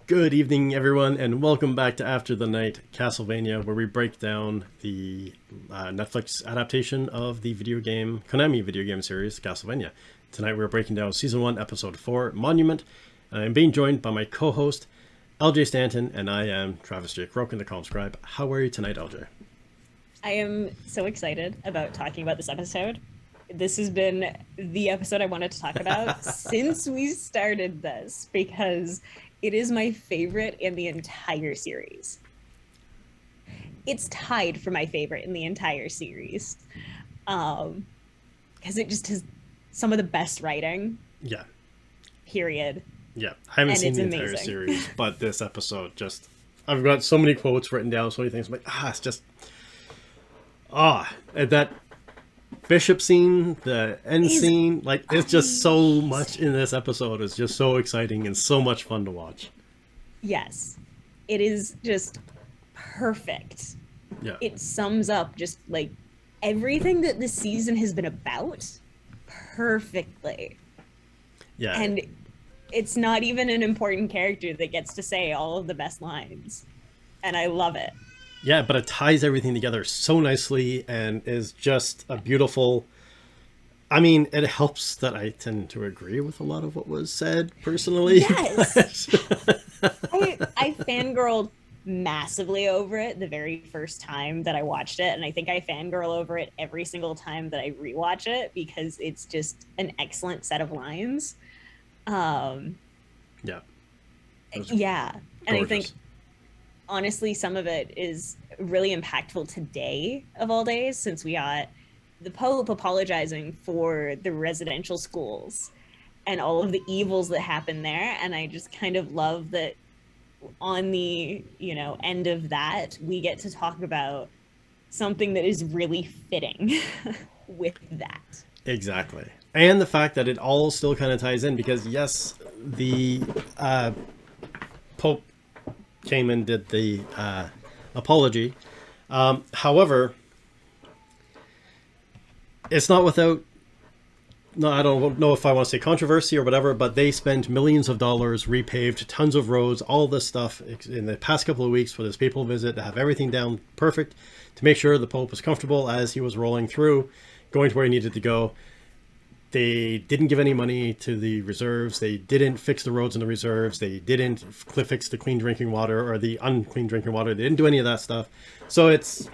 Good evening, everyone, and welcome back to After the Night Castlevania, where we break down the Netflix adaptation of the Konami video game series, Castlevania. Tonight we're breaking down Season 1, Episode 4, Monument. I'm being joined by my co-host, LJ Stanton, and I am Travis J. Croken, the Calm Scribe. How are you tonight, LJ? I am so excited about talking about this episode. This has been the episode I wanted to talk about since we started this, because it is my favorite in the entire series. It's tied for my favorite in the entire series. Because it just has some of the best writing. Yeah. Period. Yeah. I haven't seen the entire series, but this episode just... I've got so many quotes written down, so many things. I'm like, it's just... and that Bishop scene, the end scene, like, it's just so much in this episode. It's just so exciting and so much fun to watch. Yes. It is just perfect. Yeah. It sums up just like everything that this season has been about perfectly. Yeah. And it's not even an important character that gets to say all of the best lines. And I love it. Yeah, but it ties everything together so nicely and is just a beautiful... I mean, it helps that I tend to agree with a lot of what was said, personally. Yes! I fangirled massively over it the very first time that I watched it, and I think I fangirl over it every single time that I rewatch it, because it's just an excellent set of lines. Yeah. Yeah. And gorgeous. I think... honestly, some of it is really impactful today of all days, since we got the Pope apologizing for the residential schools and all of the evils that happen there. And I just kind of love that on the, end of that, we get to talk about something that is really fitting with that. Exactly. And the fact that it all still kind of ties in, because yes, the Pope came and did the apology. However, it's not without, no, I don't know if I want to say controversy or whatever, but they spent millions of dollars, repaved tons of roads, all this stuff in the past couple of weeks for this papal visit, to have everything down perfect, to make sure the Pope was comfortable as he was rolling through, going to where he needed to go. They didn't give any money to the reserves. They didn't fix the roads in the reserves. They didn't fix the clean drinking water or the unclean drinking water. They didn't do any of that stuff. So it's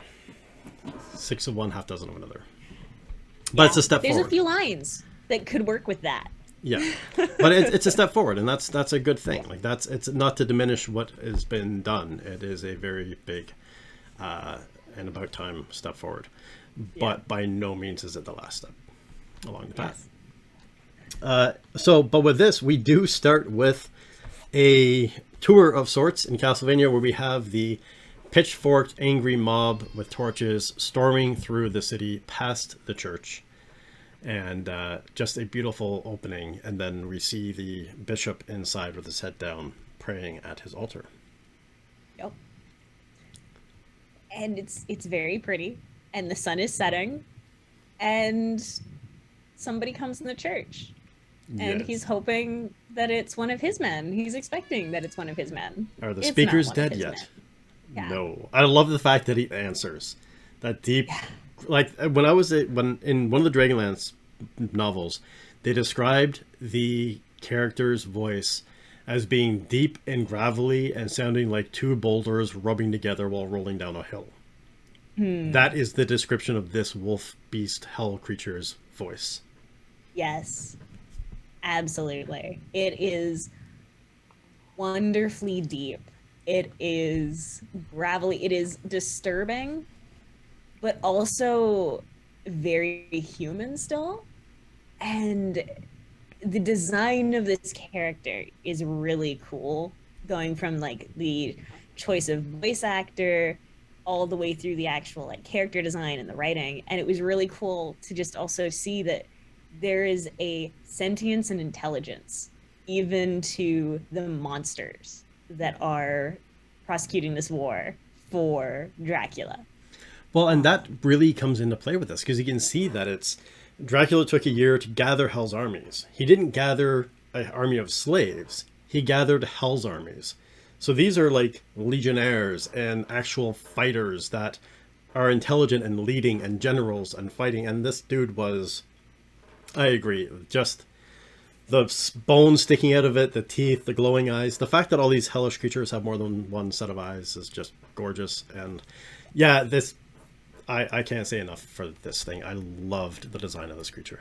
6 of one, half dozen of another. But it's a step forward. There's a few lines that could work with that. Yeah, but it's a step forward, and that's a good thing. Like, it's not to diminish what has been done. It is a very big and about time step forward. But by no means is it the last step along the path. Yes. But with this, we do start with a tour of sorts in Castlevania, where we have the pitchforked angry mob with torches storming through the city past the church, and just a beautiful opening. And then we see the bishop inside with his head down, praying at his altar. Yep. And it's very pretty, and the sun is setting, and somebody comes in the church, and he's hoping that it's one of his men. He's expecting that it's one of his men. Are the speakers dead yet? Yeah. No. I love the fact that he answers that deep. Yeah. Like, when in one of the Dragonlance novels, they described the character's voice as being deep and gravelly and sounding like two boulders rubbing together while rolling down a hill. That is the description of this wolf beast hell creature's voice. Yes, absolutely. It is wonderfully deep. It is gravelly. It is disturbing, but also very human still. And the design of this character is really cool, going from like the choice of voice actor all the way through the actual like character design and the writing. And it was really cool to just also see that there is a sentience and intelligence even to the monsters that are prosecuting this war for Dracula. Well, and that really comes into play with this, because you can see that it's Dracula took a year to gather Hell's armies. He didn't gather an army of slaves. He gathered Hell's armies. So these are like legionnaires and actual fighters that are intelligent and leading and generals and fighting. And this dude was, I agree, just the bones sticking out of it, the teeth, the glowing eyes. The fact that all these hellish creatures have more than one set of eyes is just gorgeous. And yeah, this, I can't say enough for this thing. I loved the design of this creature.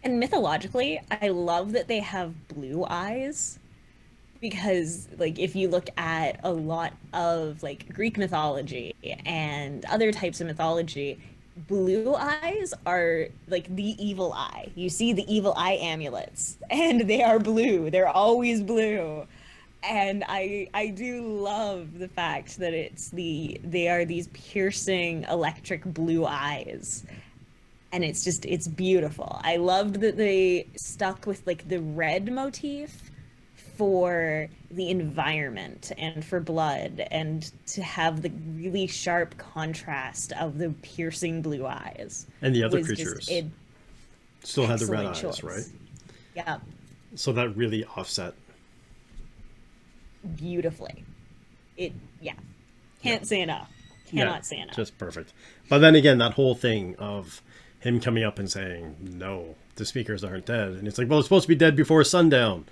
And mythologically, I love that they have blue eyes because like if you look at a lot of like Greek mythology and other types of mythology, blue eyes are like the evil eye. You see the evil eye amulets and they are blue. They're always blue. And I do love the fact that they are these piercing electric blue eyes. And it's beautiful. I loved that they stuck with like the red motif for the environment and for blood, and to have the really sharp contrast of the piercing blue eyes. And the other was creatures just an still had the red excellent eyes, choice. right? Yeah, So that really offset. beautifully. Yeah, can't say enough. Cannot say enough. Just perfect. But then again, that whole thing of him coming up and saying, no, the speakers aren't dead. And it's like, well, it's supposed to be dead before sundown.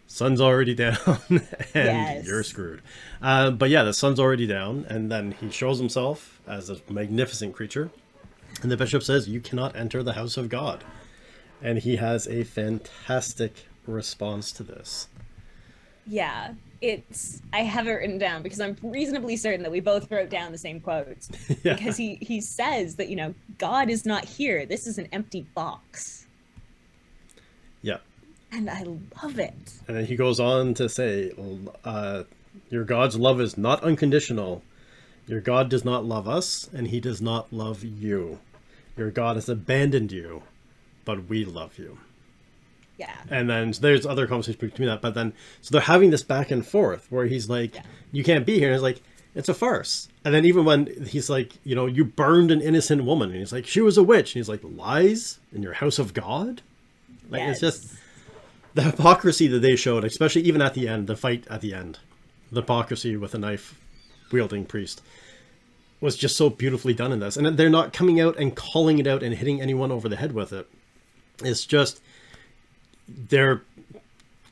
Sun's already down, and Yes. you're screwed. But yeah, the sun's already down, and then he shows himself as a magnificent creature. And the bishop says, you cannot enter the house of God. And he has a fantastic response to this. Yeah, I have it written down because I'm reasonably certain that we both wrote down the same quotes. Yeah. Because he says that, God is not here. This is an empty box. Yeah. And I love it. And then he goes on to say, your God's love is not unconditional. Your God does not love us, and he does not love you. Your God has abandoned you, but we love you. Yeah. And then there's other conversations between that, but then, so they're having this back and forth where he's like, you can't be here. And it's like, it's a farce. And then even when he's like, you burned an innocent woman. And he's like, she was a witch. And he's like, lies in your house of God? Like, Yes. It's just the hypocrisy that they showed, especially even at the end, the fight at the end, the hypocrisy with a knife wielding priest was just so beautifully done in this. And they're not coming out and calling it out and hitting anyone over the head with it. It's just, they're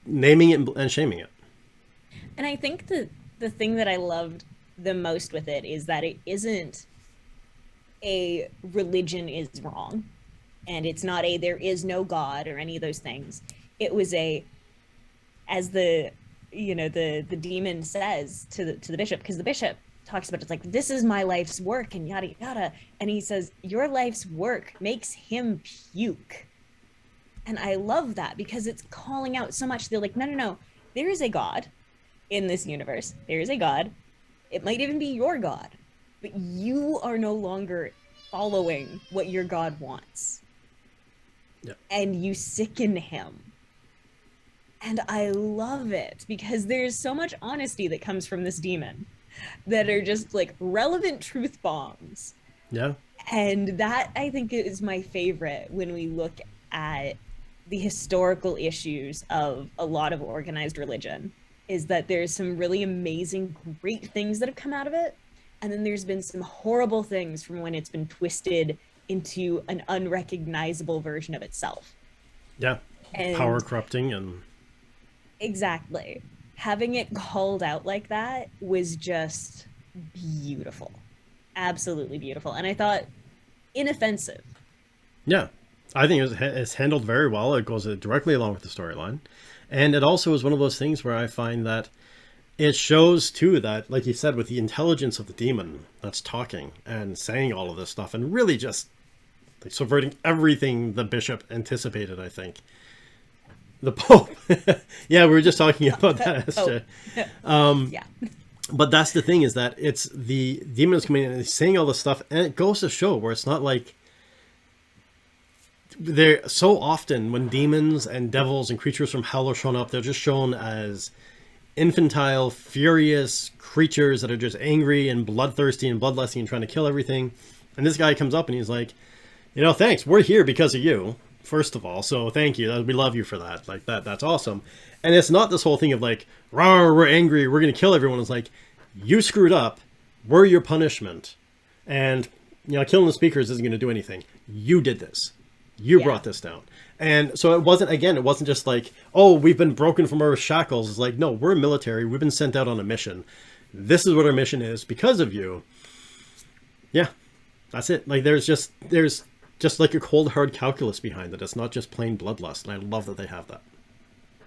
naming it and shaming it. And I think the thing that I loved the most with it is that it isn't a religion is wrong, and it's not a there is no God or any of those things. It was as the demon says to the bishop, because the bishop talks about it's like, this is my life's work and yada yada, and he says your life's work makes him puke. And I love that because it's calling out so much. They're like, no, there is a God in this universe. There is a God. It might even be your God, but you are no longer following what your God wants. Yep. And you sicken him. And I love it because there's so much honesty that comes from this demon that are just like relevant truth bombs. Yeah. And that, I think, is my favorite when we look at the historical issues of a lot of organized religion, is that there's some really amazing, great things that have come out of it. And then there's been some horrible things from when it's been twisted into an unrecognizable version of itself. Yeah. And power corrupting and... Exactly. Having it called out like that was just beautiful. Absolutely beautiful. And I thought inoffensive. Yeah. I think it's handled very well. It goes directly along with the storyline. And it also is one of those things where I find that it shows, too, that, like you said, with the intelligence of the demon that's talking and saying all of this stuff and really just like subverting everything the bishop anticipated, I think. The Pope. Yeah, we were just talking about that. Yeah. But that's the thing, is that it's the demon is coming in and he's saying all this stuff, and it goes to show where it's not like... They're so often when demons and devils and creatures from hell are shown up, they're just shown as infantile, furious creatures that are just angry and bloodthirsty and bloodlusty and trying to kill everything. And this guy comes up and he's like, thanks, we're here because of you. first of all. So thank you. We love you for that. Like that's awesome. And it's not this whole thing of like, "Rawr, we're angry, we're gonna kill everyone." It's like, you screwed up. We're your punishment. And killing the speakers isn't gonna do anything. You did this. You brought this down. And so it wasn't just like, "Oh, we've been broken from our shackles." It's like, no, we're military. We've been sent out on a mission. This is what our mission is because of you. Yeah, that's it. Like there's just like a cold hard calculus behind it. It's not just plain bloodlust, and I love that they have that.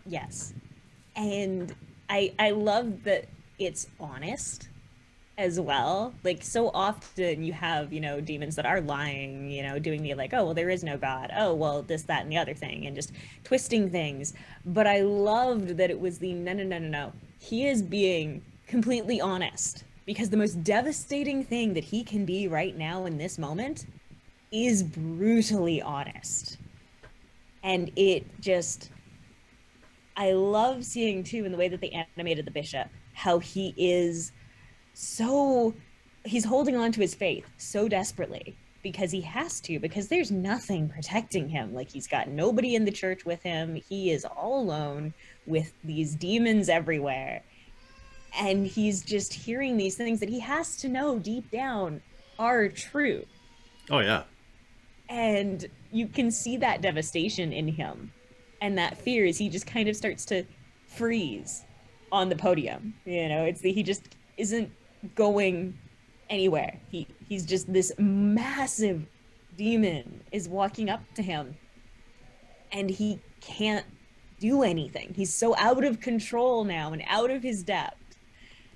Yes. And I love that it's honest as well. Like so often you have, demons that are lying, doing the like, oh, well, there is no God. Oh, well, this, that, and the other thing, and just twisting things. But I loved that it was the no, no, no, no, no. He is being completely honest, because the most devastating thing that he can be right now in this moment is brutally honest. And I love seeing too, in the way that they animated the bishop, how he's holding on to his faith so desperately because he has to, because there's nothing protecting him. Like he's got nobody in the church with him. He is all alone with these demons everywhere. And he's just hearing these things that he has to know deep down are true. Oh, yeah. And you can see that devastation in him and that fear as he just kind of starts to freeze on the podium. He just isn't going anywhere. He's just this massive demon is walking up to him and he can't do anything. He's so out of control now and out of his depth.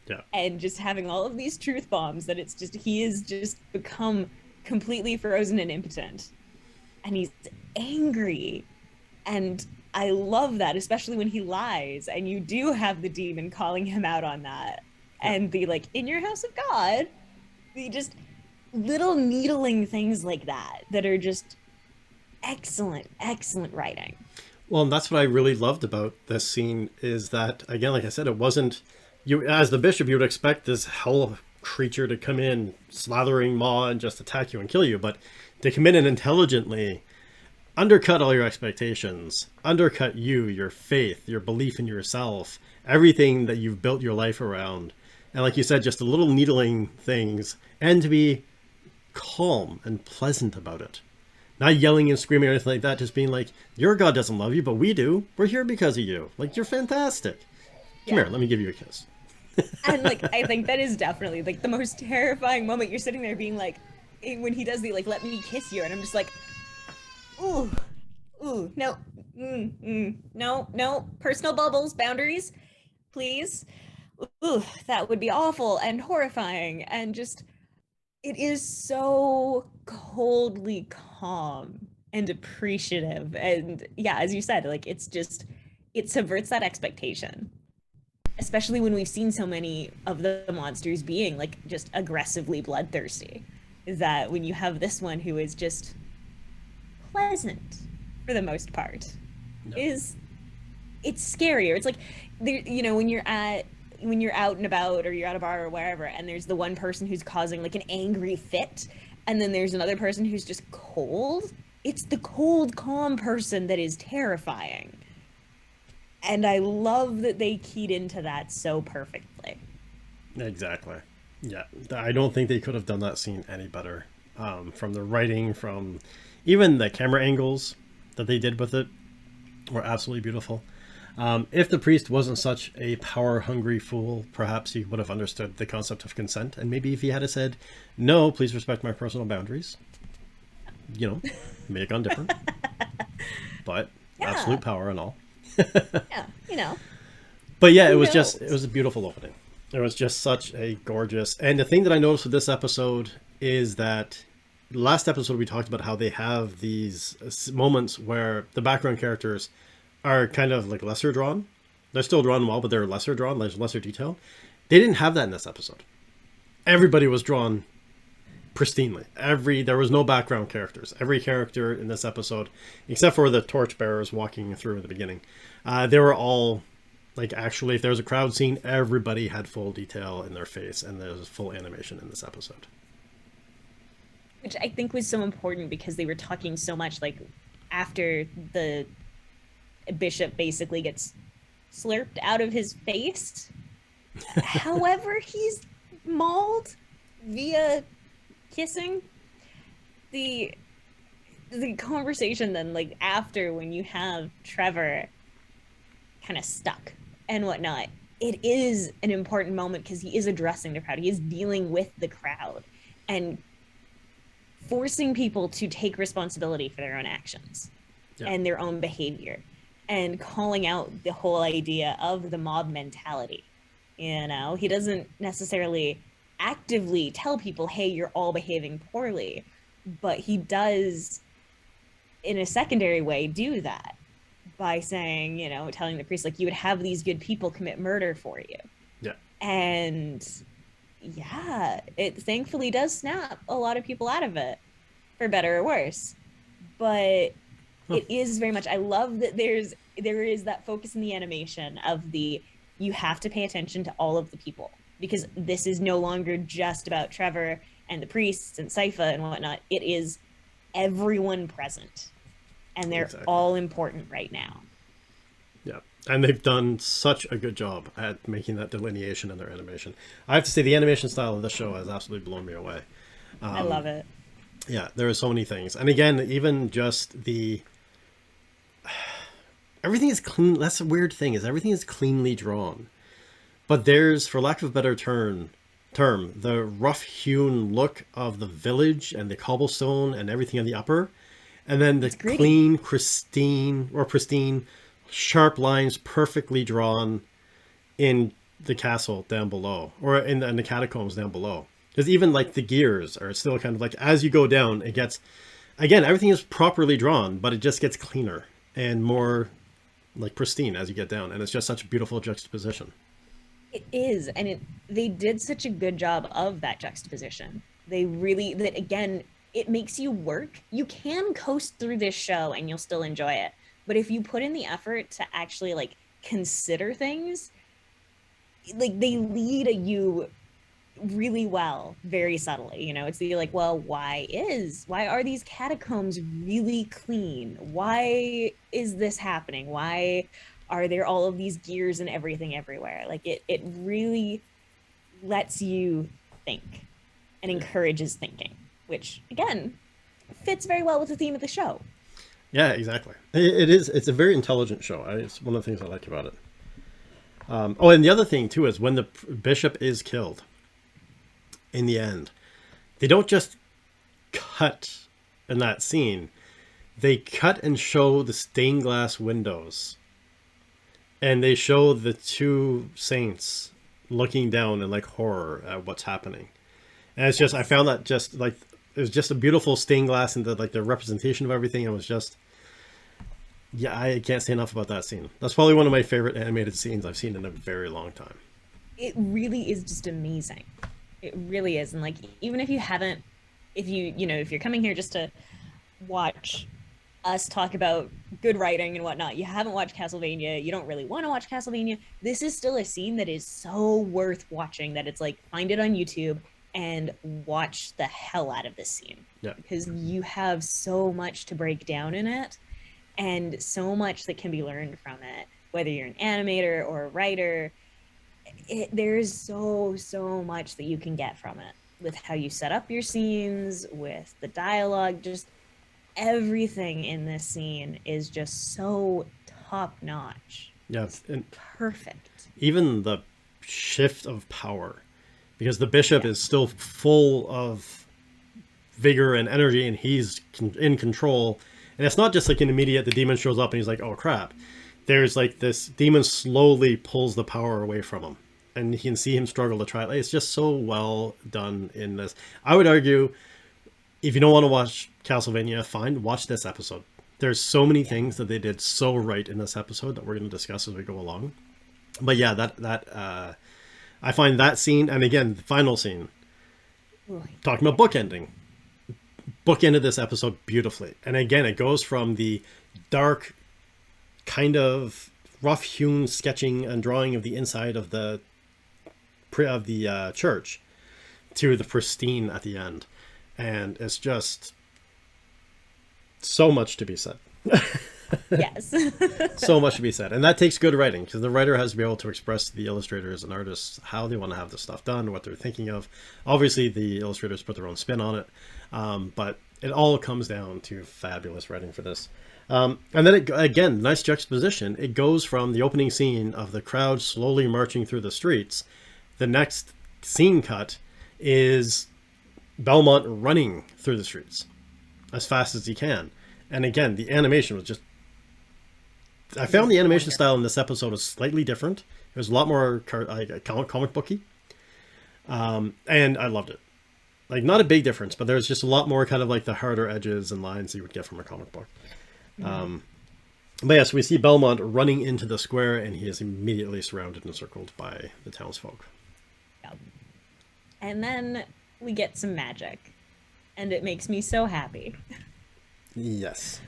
Yeah. And just having all of these truth bombs that he has just become completely frozen and impotent. And he's angry. And I love that, especially when he lies and you do have the demon calling him out on that. And the like, in your house of God, the just little needling things like that are just excellent, excellent writing. Well, and that's what I really loved about this scene is that, again, like I said, it wasn't, you as the bishop, you would expect this hell creature to come in, slathering maw and just attack you and kill you, but they come in and intelligently undercut all your expectations, undercut you, your faith, your belief in yourself, everything that you've built your life around. And like you said, just the little needling things, and to be calm and pleasant about it. Not yelling and screaming or anything like that, just being like, your God doesn't love you, but we do. We're here because of you. Like, you're fantastic. Come here, let me give you a kiss. And like, I think that is definitely like the most terrifying moment. You're sitting there being like, when he does the like, let me kiss you. And I'm just like, ooh, no, no, personal bubbles, boundaries, please. Ooh, that would be awful and horrifying. And just, it is so coldly calm and appreciative. And yeah, as you said, like, it subverts that expectation, especially when we've seen so many of the monsters being like just aggressively bloodthirsty, is that when you have this one who is just pleasant for the most part, it's scarier. It's like, there, when you're out and about, or you're at a bar or wherever, and there's the one person who's causing like an angry fit, and then there's another person who's just cold. It's the cold, calm person that is terrifying. And I love that they keyed into that so perfectly. Exactly. Yeah. I don't think they could have done that scene any better. From the writing, from even the camera angles that they did with it were absolutely beautiful. If the priest wasn't such a power-hungry fool, perhaps he would have understood the concept of consent. And maybe if he had said, no, please respect my personal boundaries, may have gone different. But absolute power and all. Yeah, But yeah, it was a beautiful opening. It was just such a gorgeous. And the thing that I noticed with this episode is that last episode we talked about how they have these moments where the background characters are kind of like lesser drawn. They're still drawn well, but they're lesser drawn, there's lesser detail. They didn't have that in this episode. Everybody was drawn pristinely. There was no background characters. Every character in this episode, except for the torchbearers walking through in the beginning, they were all like, actually, if there was a crowd scene, everybody had full detail in their face, and there's full animation in this episode. Which I think was so important, because they were talking so much like, after the bishop basically gets slurped out of his face. However, he's mauled via kissing. The the conversation then, like after when you have Trevor kind of stuck and whatnot, it is an important moment because he is addressing the crowd. He is dealing with the crowd and forcing people to take responsibility for their own actions and their own behavior, and calling out the whole idea of the mob mentality. You know, he doesn't necessarily actively tell people, hey, you're all behaving poorly, but he does, in a secondary way, do that by saying, you know, telling the priest, like, you would have these good people commit murder for you. Yeah. And yeah, it thankfully does snap a lot of people out of it, for better or worse. But it is very much, I love that there is that focus in the animation of the, you have to pay attention to all of the people, because this is no longer just about Trevor and the priests and Sypha and whatnot. It is everyone present, and they're all important right now. Yeah, and they've done such a good job at making that delineation in their animation. I have to say, the animation style of this show has absolutely blown me away. I love it. Yeah, there are so many things. And again, even just the... everything is clean. That's a weird thing, is everything is cleanly drawn. But there's, for lack of a better term, the rough-hewn look of the village and the cobblestone and everything in the upper. And then the clean, pristine, sharp lines perfectly drawn in the castle down below, or in the catacombs down below. Because even like the gears are still kind of like, as you go down, it gets, again, everything is properly drawn, but it just gets cleaner and more like pristine as you get down. And it's just such a beautiful juxtaposition. It is. And they did such a good job of that juxtaposition. They really, that again, it makes you work. You can coast through this show and you'll still enjoy it. But if you put in the effort to actually like consider things, like they lead you really well, very subtly. You know, it's the like, well, why are these catacombs really clean? Why is this happening? Why are there all of these gears and everything everywhere? Like it really lets you think and encourages thinking, which again fits very well with the theme of the show. Yeah, exactly. It's a very intelligent show. It's one of the things I like about it. And the other thing too is when the bishop is killed in the end, they don't just cut in that scene. They cut and show the stained glass windows, and they show the two saints looking down in like horror at what's happening. And it's just, I found that just like, it was just a beautiful stained glass and the representation of everything. It was just, yeah, I can't say enough about that scene. That's probably one of my favorite animated scenes I've seen in a very long time. It really is just amazing. It really is. And like, even if you haven't, if you're coming here just to watch us talk about good writing and whatnot, you haven't watched Castlevania, you don't really want to watch Castlevania, this is still a scene that is so worth watching that it's like, find it on YouTube and watch the hell out of this scene. Yeah. Because you have so much to break down in it and so much that can be learned from it, whether you're an animator or a writer. There's so much that you can get from it, with how you set up your scenes, with the dialogue. Just everything in this scene is just so top notch. Yeah, and perfect. Even the shift of power, because the bishop is still full of vigor and energy, and he's in control. And it's not just like an immediate, the demon shows up and he's like, oh crap. There's like this demon slowly pulls the power away from him, and you can see him struggle to try it. It's just so well done in this. I would argue, if you don't want to watch Castlevania, fine, watch this episode. There's so many things that they did so right in this episode that we're going to discuss as we go along. But yeah, that I find that scene, and again, the final scene, talking about bookended this episode beautifully. And again, it goes from the dark, kind of rough-hewn sketching and drawing of the inside of the church to the pristine at the end. And it's just so much to be said. Yes. So much to be said, and that takes good writing, because the writer has to be able to express to the illustrators and artists how they want to have this stuff done, what they're thinking of. Obviously the illustrators put their own spin on it, but it all comes down to fabulous writing for this. And then again, nice juxtaposition. It goes from the opening scene of the crowd slowly marching through the streets. The next scene cut is Belmont running through the streets as fast as he can. And again, the animation was just, I found the animation style in this episode was slightly different. It was a lot more comic booky, and I loved it. Like, not a big difference, but there's just a lot more kind of like the harder edges and lines you would get from a comic book. Mm-hmm. But yeah, so we see Belmont running into the square, and he is immediately surrounded and encircled by the townsfolk. Yep. And then we get some magic, and it makes me so happy. Yes.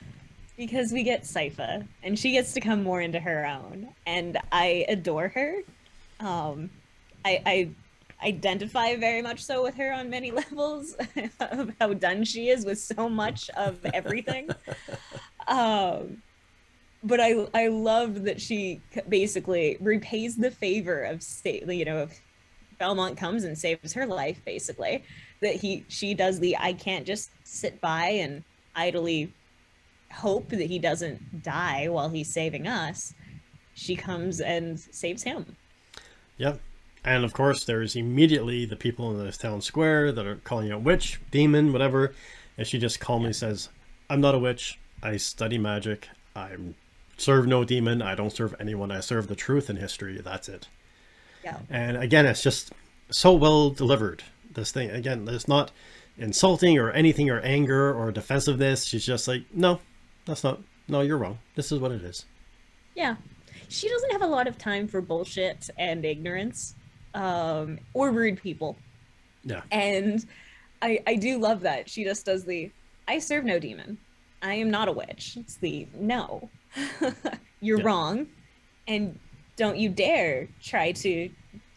Because we get Sypha, and she gets to come more into her own, and I adore her. I identify very much so with her on many levels of how done she is with so much of everything. But I love that she basically repays the favor of if Belmont comes and saves her life, basically, that she does I can't just sit by and idly hope that he doesn't die while he's saving us. She comes and saves him. Yep. And of course, there's immediately the people in the town square that are calling out witch, demon, whatever. And she just calmly says, I'm not a witch. I study magic. I serve no demon. I don't serve anyone. I serve the truth in history. That's it. Yeah. And again, it's just so well delivered. This thing, again, it's not insulting or anything or anger or defensive-ness. She's just like, no, you're wrong. This is what it is. Yeah. She doesn't have a lot of time for bullshit and ignorance, or rude people. Yeah. And I do love that. She just does I serve no demon. I am not a witch. It's no. You're wrong. And don't you dare try to,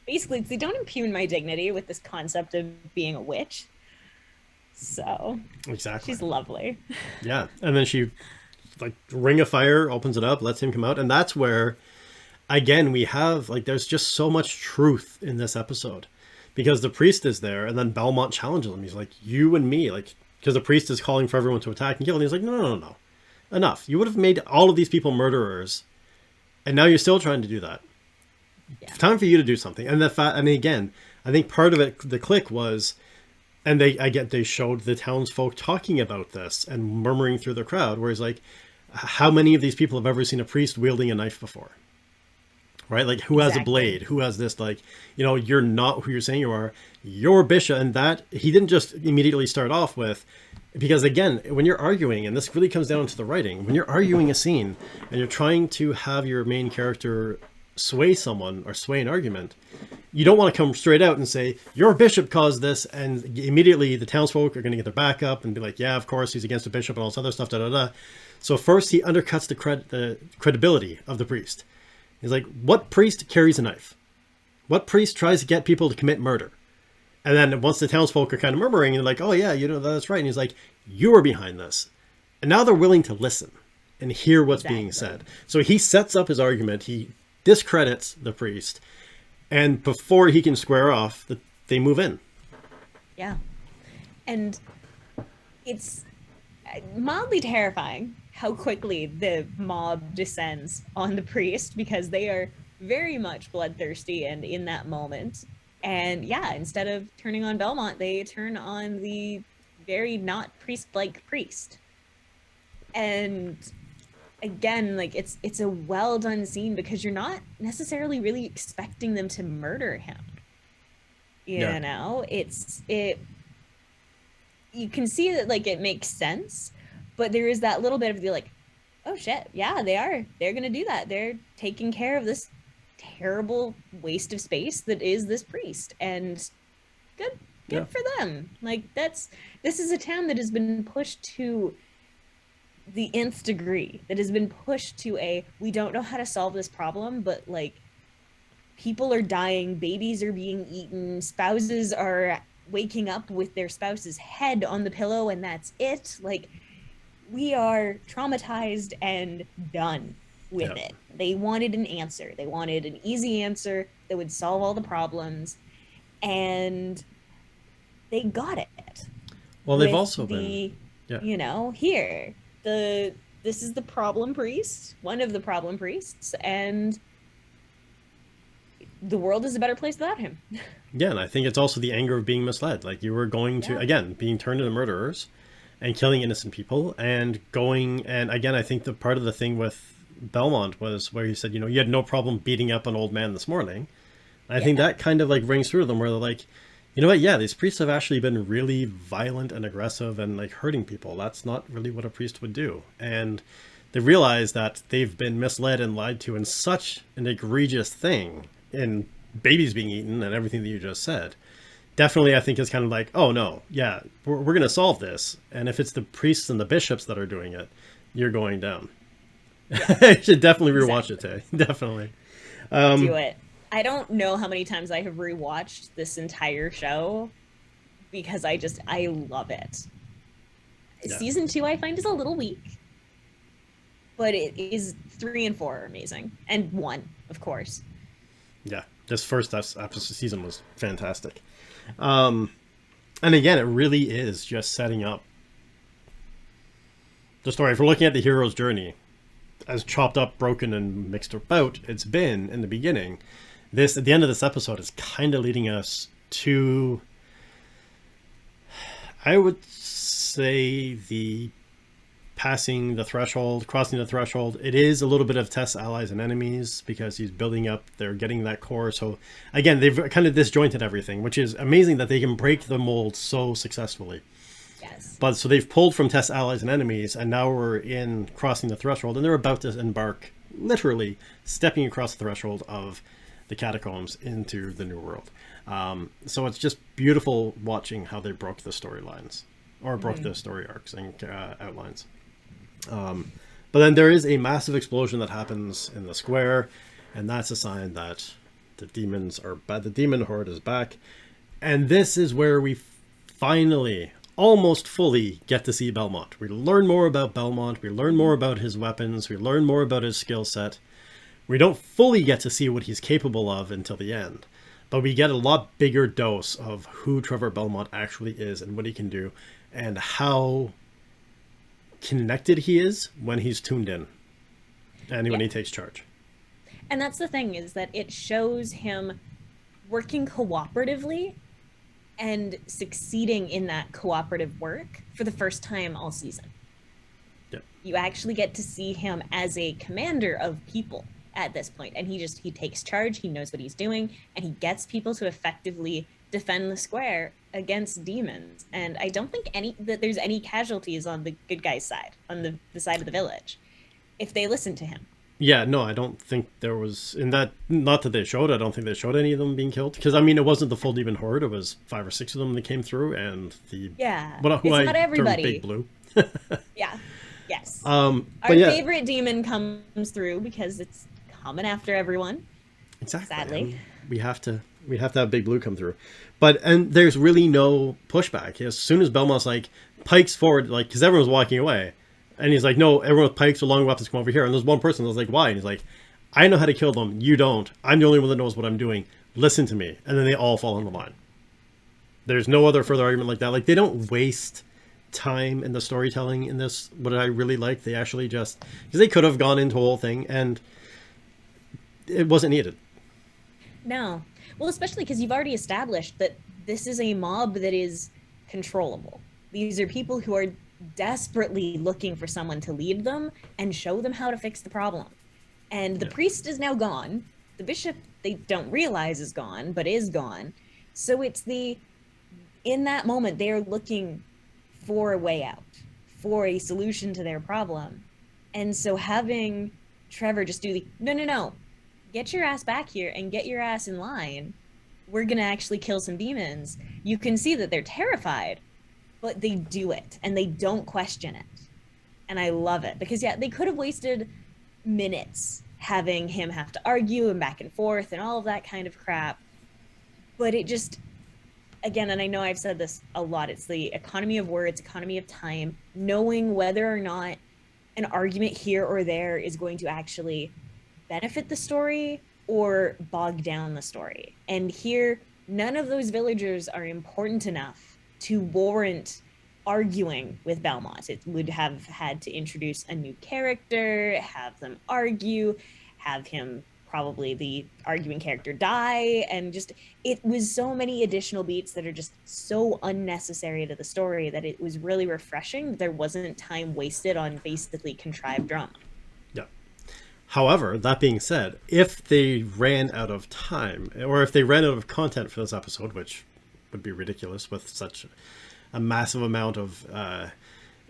basically, they don't impugn my dignity with this concept of being a witch. So exactly, she's lovely. Yeah. And then she ring of fire opens it up, lets him come out, and that's where again we have there's just so much truth in this episode, because the priest is there, and then Belmont challenges him. He's like, you and me, because the priest is calling for everyone to attack and kill, and he's like, no, enough. You would have made all of these people murderers, and now you're still trying to do that. Yeah. It's time for you to do something. And again, I think part of it, the click was, and they showed the townsfolk talking about this and murmuring through the crowd, where he's like, how many of these people have ever seen a priest wielding a knife before? Right? Like, who has a blade? Who has this, you're not who you're saying you are. You're bishop. And that, he didn't just immediately start off with, because again, when you're arguing, and this really comes down to the writing, when you're arguing a scene and you're trying to have your main character sway someone or sway an argument, you don't want to come straight out and say, your bishop caused this, and immediately the townsfolk are going to get their back up and be like, yeah, of course, he's against the bishop and all this other stuff, da-da-da. So first, he undercuts the credibility of the priest. He's like, what priest carries a knife? What priest tries to get people to commit murder? And then once the townsfolk are kind of murmuring, and they're like, oh yeah, that's right. And he's like, you are behind this. And now they're willing to listen and hear what's being said. So he sets up his argument. He discredits the priest. And before he can square off, they move in. Yeah. And it's mildly terrifying how quickly the mob descends on the priest, because they are very much bloodthirsty and in that moment. And yeah, instead of turning on Belmont, they turn on the very not priest-like priest. And again, it's a well done scene, because you're not necessarily really expecting them to murder him. You know, you can see that it makes sense, but there is that little bit of the oh shit, yeah, they're gonna do that. They're taking care of this terrible waste of space that is this priest, and good for them. This is a town that has been pushed to the nth degree, that has been pushed to we don't know how to solve this problem, but people are dying, babies are being eaten, spouses are waking up with their spouse's head on the pillow, and that's it. we are traumatized and done with Yeah. it. They wanted an answer. They wanted an easy answer that would solve all the problems. And they got it Well, they've with also been, the, yeah. here, this is the problem priest, one of the problem priests, and the world is a better place without him. Yeah, and I think it's also the anger of being misled. Like you were going to, Yeah. again, being turned into murderers and killing innocent people and going, and again, I think the part of the thing with Belmont was where he said, you know, you had no problem beating up an old man this morning. I think Yeah. that kind of like rings through to them where they're like, you know what, yeah, these priests have actually been really violent and aggressive and like hurting people. That's not really what a priest would do. And they realize that they've been misled and lied to in such an egregious thing in babies being eaten and everything that you just said. Definitely, I think it's kind of like, oh no, yeah, we're going to solve this. And if it's the priests and the bishops that are doing it, you're going down. Yeah. You should definitely rewatch it, Exactly. Tay. Definitely. Do it. I don't know how many times I have rewatched this entire show because I love it. Yeah. Season 2 I find is a little weak, but it is 3 and 4 are amazing, and 1, of course. Yeah. This first episode season was fantastic. And again, it really is just setting up the story. If we're looking at the hero's journey, as chopped up, broken, and mixed about it's been in the beginning, this at the end of this episode is kind of leading us to, I would say, the passing the threshold, crossing the threshold. It is a little bit of Tess allies and enemies because he's building up, they're getting that core. So again, they've kind of disjointed everything, which is amazing that they can break the mold so successfully. Yes. But so they've pulled from Tess allies and enemies, and now we're in crossing the threshold, and they're about to embark, literally stepping across the threshold of the catacombs into the new world. So it's just beautiful watching how they broke the storylines, or broke the story arcs and outlines. But then there is a massive explosion that happens in the square, and that's a sign that the demons are bad. The demon horde is back, and this is where we finally, almost fully, get to see Belmont. We learn more about Belmont. We learn more about his weapons. We learn more about his skill set. We don't fully get to see what he's capable of until the end, but we get a lot bigger dose of who Trevor Belmont actually is and what he can do, and how connected he is when he's tuned in and when he takes charge. And that's the thing, is that it shows him working cooperatively and succeeding in that cooperative work for the first time all season. Yep. You actually get to see him as a commander of people at this point, and he takes charge, he knows what he's doing, and he gets people to effectively defend the square against demons. And I don't think that there's any casualties on the good guy's side, on the side of the village, if they listen to him. Yeah, no, I don't think there was, in that, not that they showed, I don't think they showed any of them being killed. Because, I mean, it wasn't the full demon horde, it was 5 or 6 of them that came through, and the... Yeah, who it's I not termed everybody. Big Blue. Yeah, yes. But Our yeah, favorite demon comes through because it's coming after everyone. exactly. Sadly. I mean, we have to have Big Blue come through. And there's really no pushback. As soon as Belmont's like, pikes forward, like, because everyone's walking away, and he's like, no, everyone with pikes or long weapons come over here. And there's one person that was like, why? And he's like, I know how to kill them. You don't. I'm the only one that knows what I'm doing. Listen to me. And then they all fall in the line. There's no other further argument like that. Like, they don't waste time in the storytelling in this. What I really like, they actually just, because they could have gone into a whole thing and it wasn't needed. No. Well, especially because you've already established that this is a mob that is controllable. These are people who are desperately looking for someone to lead them and show them how to fix the problem. And the priest is now gone. The bishop, they don't realize is gone, but is gone. So it's in that moment, they're looking for a way out, for a solution to their problem. And so having Trevor just do no, get your ass back here and get your ass in line. We're going to actually kill some demons. You can see that they're terrified, but they do it and they don't question it. And I love it because, yeah, they could have wasted minutes having him have to argue and back and forth and all of that kind of crap. But again, and I know I've said this a lot, it's the economy of words, economy of time, knowing whether or not an argument here or there is going to actually benefit the story or bog down the story. And here, none of those villagers are important enough to warrant arguing with Belmont. It would have had to introduce a new character, have them argue, have him, probably the arguing character, die, and just, it was so many additional beats that are just so unnecessary to the story that it was really refreshing. There wasn't time wasted on basically contrived drama. Yeah. However, that being said, if they ran out of time, or if they ran out of content for this episode, which would be ridiculous with such a massive amount of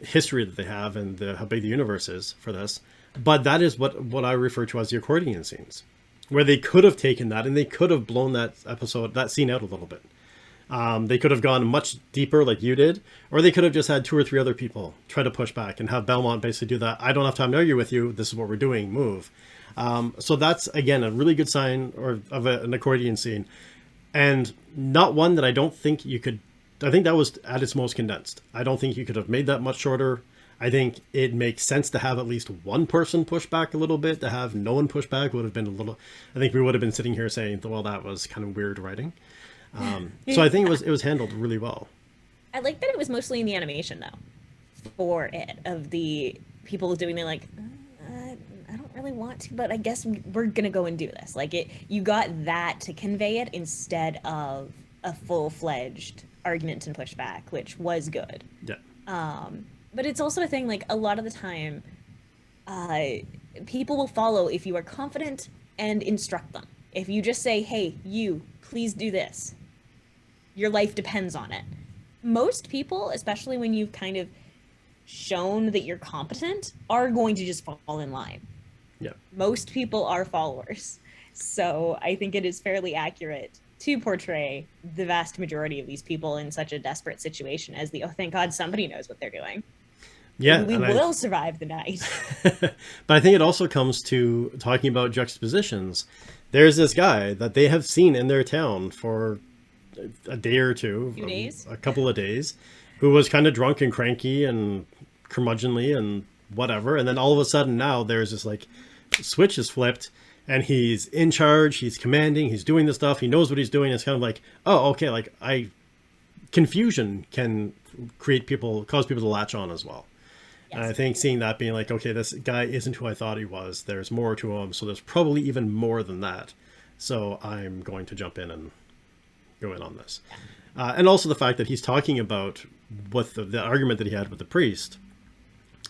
history that they have and how big the universe is for this, but that is what I refer to as the accordion scenes, where they could have taken that and they could have blown that scene out a little bit. They could have gone much deeper like you did, or they could have just had 2 or 3 other people try to push back and have Belmont basically do that. I don't have time to argue with you. This is what we're doing. Move. So that's, again, a really good sign of an accordion scene, and not one that I don't think you could. I think that was at its most condensed. I don't think you could have made that much shorter. I think it makes sense to have at least one person push back a little bit. To have no one push back would have been a little. I think we would have been sitting here saying, "Well, that was kind of weird writing." So I think it was handled really well. I like that it was mostly in the animation though, for it, of the people doing the like, I don't really want to, but I guess we're gonna go and do this. Like you got that to convey it instead of a full-fledged argument and pushback, which was good. Yeah. But it's also a thing, like, a lot of the time, people will follow if you are confident and instruct them. If you just say, hey, you, please do this, your life depends on it. Most people, especially when you've kind of shown that you're competent, are going to just fall in line. Yeah. Most people are followers. So I think it is fairly accurate to portray the vast majority of these people in such a desperate situation as the, oh, thank God somebody knows what they're doing. Yeah, we will survive the night. But I think it also comes to talking about juxtapositions. There's this guy that they have seen in their town for a day or two, a couple of days, who was kind of drunk and cranky and curmudgeonly and whatever. And then all of a sudden now there's this like switch is flipped and he's in charge. He's commanding. He's doing the stuff. He knows what he's doing. It's kind of like, oh, okay. Like confusion can cause people to latch on as well. Yes. And I think seeing that being like, okay, this guy isn't who I thought he was. There's more to him. So there's probably even more than that. So I'm going to jump in and go in on this. And also the fact that he's talking about what the argument that he had with the priest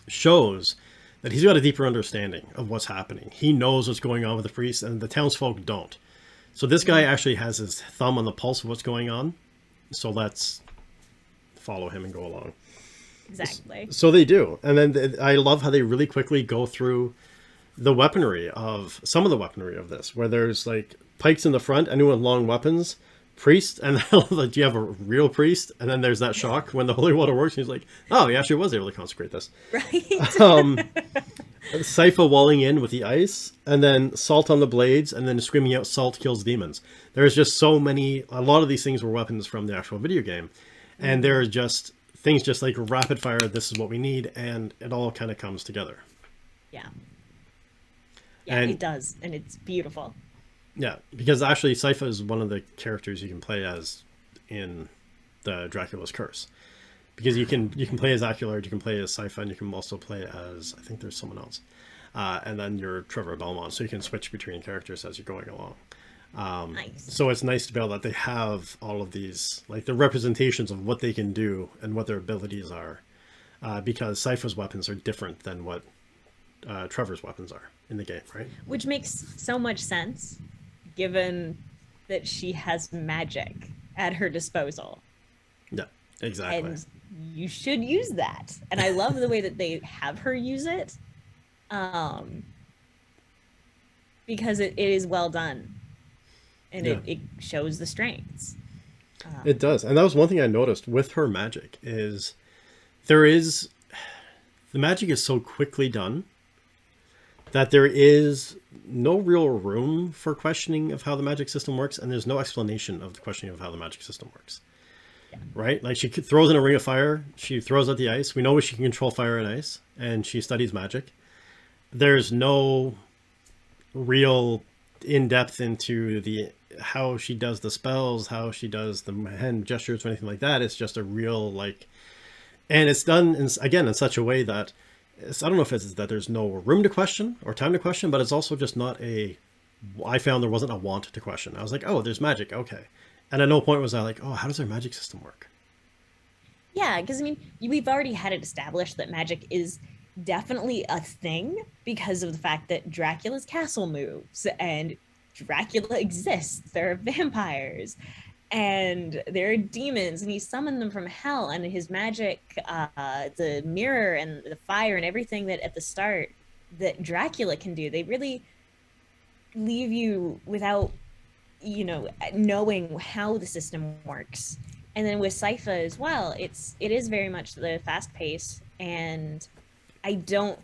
shows that he's got a deeper understanding of what's happening. He knows what's going on with the priest and the townsfolk don't. So this guy actually has his thumb on the pulse of what's going on. So let's follow him and go along. Exactly. So they do. And then I love how they really quickly go through some of the weaponry of this, where there's like pikes in the front, anyone with long weapons, priest, and do you have a real priest? And then there's that shock when the holy water works. And he's like, oh, he actually was able to consecrate this. Right. Sypha walling in with the ice, and then salt on the blades, and then screaming out, salt kills demons. There's just a lot of these things were weapons from the actual video game. And there are just things just like rapid fire, this is what we need, and it all kind of comes together. Yeah. Yeah, it does, and it's beautiful. Yeah, because actually Sypha is one of the characters you can play as in the Dracula's Curse. Because you can play as Aculard, you can play as Sypha, and you can also play as, I think there's someone else. And then you're Trevor Belmont, so you can switch between characters as you're going along. Nice. So it's nice to be able that they have all of these, like the representations of what they can do and what their abilities are, because Sypha's weapons are different than what Trevor's weapons are in the game, right? Which makes so much sense, given that she has magic at her disposal. Yeah, exactly. And you should use that. And I love the way that they have her use it, because it is well done. And it shows the strengths. It does. And that was one thing I noticed with her magic is the magic is so quickly done that there is no real room for questioning of how the magic system works. And there's no explanation of the questioning of how the magic system works. right? Like she throws in a ring of fire, she throws out the ice. We know she can control fire and ice, and she studies magic. There's no real in-depth into the how she does the spells, how she does the hand gestures or anything like that. It's just a real like, and it's done in such a way that I don't know if it's that there's no room to question or time to question, but it's also just not a. I found there wasn't a want to question. I was like, oh, there's magic, okay, and at no point was I like, oh, how does their magic system work? Yeah, because I mean, we've already had it established that magic is definitely a thing because of the fact that Dracula's castle moves and Dracula exists. There are vampires and there are demons, and he summoned them from hell. And his magic, the mirror and the fire and everything that at the start that Dracula can do, they really leave you without, knowing how the system works. And then with Sypha as well, it is very much the fast pace, and I didn't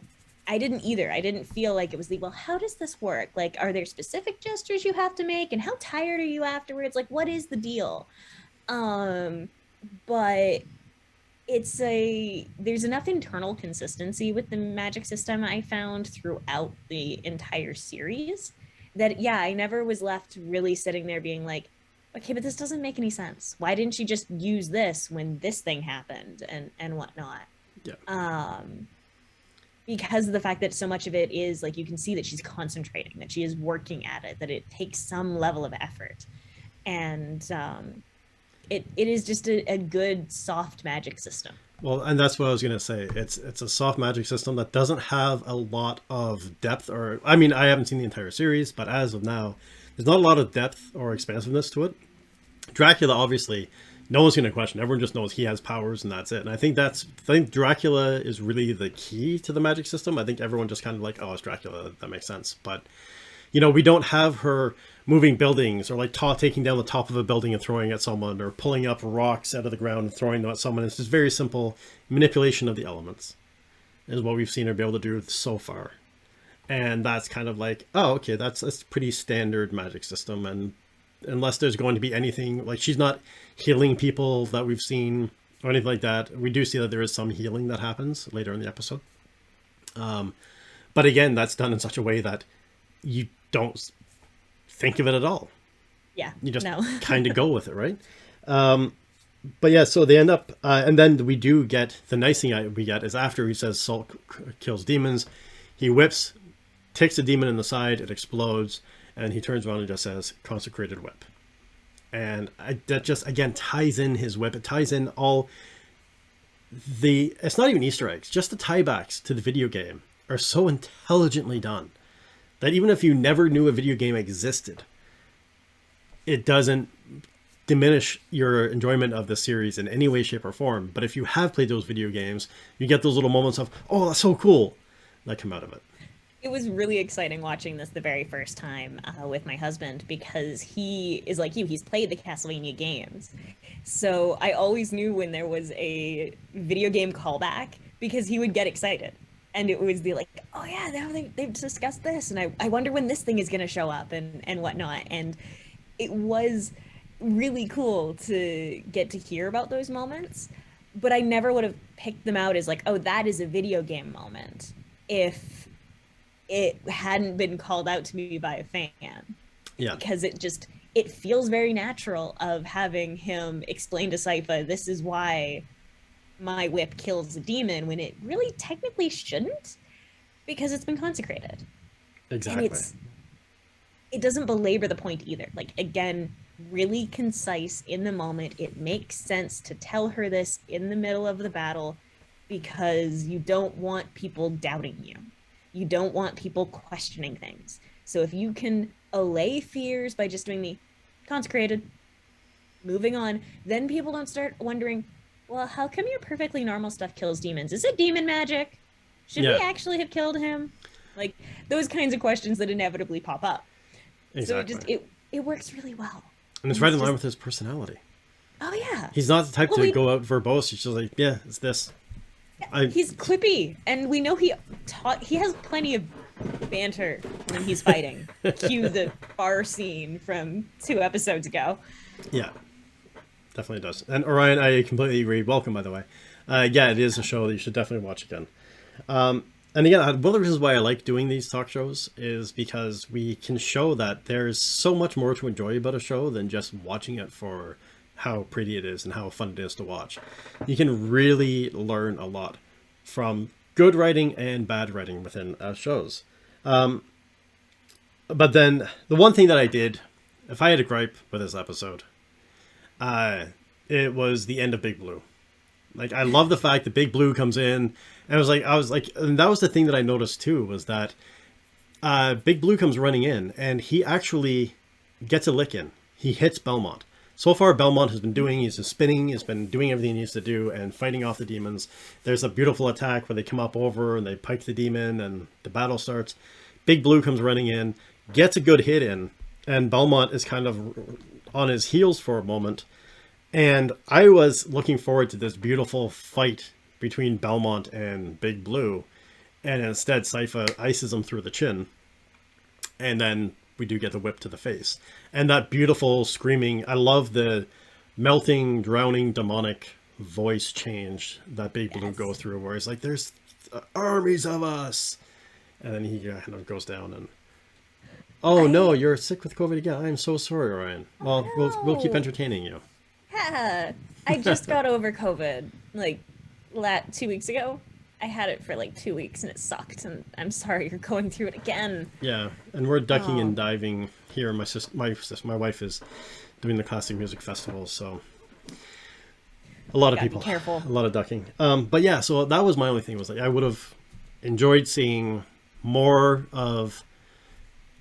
either. I didn't feel like it was well, how does this work? Like, are there specific gestures you have to make? And how tired are you afterwards? Like, what is the deal? But there's enough internal consistency with the magic system I found throughout the entire series that, yeah, I never was left really sitting there being like, okay, but this doesn't make any sense. Why didn't you just use this when this thing happened and whatnot? Yeah. Because of the fact that so much of it is like, you can see that she's concentrating, that she is working at it, that it takes some level of effort. And it is just a good soft magic system. Well, and that's what I was going to say. It's a soft magic system that doesn't have a lot of depth, or I mean, I haven't seen the entire series, but as of now, there's not a lot of depth or expansiveness to it. Dracula, obviously, no one's going to question. Everyone just knows he has powers and that's it. And I think Dracula is really the key to the magic system. I think everyone just kind of like, oh, it's Dracula. That makes sense. But, we don't have her moving buildings or like taking down the top of a building and throwing at someone, or pulling up rocks out of the ground and throwing them at someone. It's just very simple manipulation of the elements is what we've seen her be able to do so far. And that's kind of like, oh, okay, that's a pretty standard magic system. And unless there's going to be anything, like she's not healing people that we've seen or anything like that. We do see that there is some healing that happens later in the episode. But again, that's done in such a way that you don't think of it at all. Yeah. You just kind of go with it, right? But yeah, so they end up, and then we do get, the nice thing we get is after he says Salt kills demons, he whips, takes a demon in the side, it explodes, and he turns around and just says, consecrated whip. And that just, again, ties in his whip. It ties in all it's not even Easter eggs, just the tiebacks to the video game are so intelligently done that even if you never knew a video game existed, it doesn't diminish your enjoyment of the series in any way, shape, or form. But if you have played those video games, you get those little moments of, oh, that's so cool, that come out of it. It was really exciting watching this the very first time with my husband, because he is like you. He's played the Castlevania games. So I always knew when there was a video game callback, because he would get excited. And it was like, oh yeah, now they've discussed this. And I wonder when this thing is going to show up and whatnot. And it was really cool to get to hear about those moments. But I never would have picked them out as like, oh, that is a video game moment, if it hadn't been called out to me by a fan. Yeah. Because it feels very natural of having him explain to Sypha, this is why my whip kills a demon, when it really technically shouldn't, because it's been consecrated. Exactly. And it doesn't belabor the point either. Like, again, really concise in the moment. It makes sense to tell her this in the middle of the battle, because you don't want people doubting you. You don't want people questioning things. So if you can allay fears by just doing the consecrated, moving on, then people don't start wondering, well, how come your perfectly normal stuff kills demons? Is it demon magic? Should we actually have killed him? Like, those kinds of questions that inevitably pop up. Exactly. So it works really well. And it's right in line with his personality. Oh, yeah. He's not the type to go out verbose. He's just like, yeah, it's this. He's quippy, and we know he has plenty of banter when he's fighting. Cue the bar scene from 2 episodes ago. Yeah. definitely does. And Orion, I completely agree. Welcome, by the way. Yeah, it is a show that you should definitely watch again. And again, one of the reasons why I like doing these talk shows is because we can show that there's so much more to enjoy about a show than just watching it for how pretty it is and how fun it is to watch. You can really learn a lot from good writing and bad writing within shows. But then the one thing that I did, if I had a gripe with this episode, it was the end of Big Blue. Like, I love the fact that Big Blue comes in, and I was like, and that was the thing that I noticed too, was that Big Blue comes running in, and he actually gets a lick in. He hits Belmont. So far, Belmont has been he's been spinning, he's been doing everything he needs to do, and fighting off the demons. There's a beautiful attack where they come up over, and they pike the demon, and the battle starts. Big Blue comes running in, gets a good hit in, and Belmont is kind of on his heels for a moment. And I was looking forward to this beautiful fight between Belmont and Big Blue. And instead, Sypha ices him through the chin. And then we do get the whip to the face. And that beautiful screaming, I love the melting, drowning, demonic voice change that Big Blue goes through, where he's like, there's armies of us. And then he kind of goes down and, oh no, you're sick with COVID again. I'm so sorry, Ryan. Well, we'll keep entertaining you. Yeah, I just got over COVID like 2 weeks ago. I had it for like 2 weeks and it sucked, and I'm sorry you're going through it again. Yeah, and we're ducking and diving here. My wife is doing the classic music festival, so a lot of people, be careful. A lot of ducking. But yeah, so that was my only thing, was like I would have enjoyed seeing more of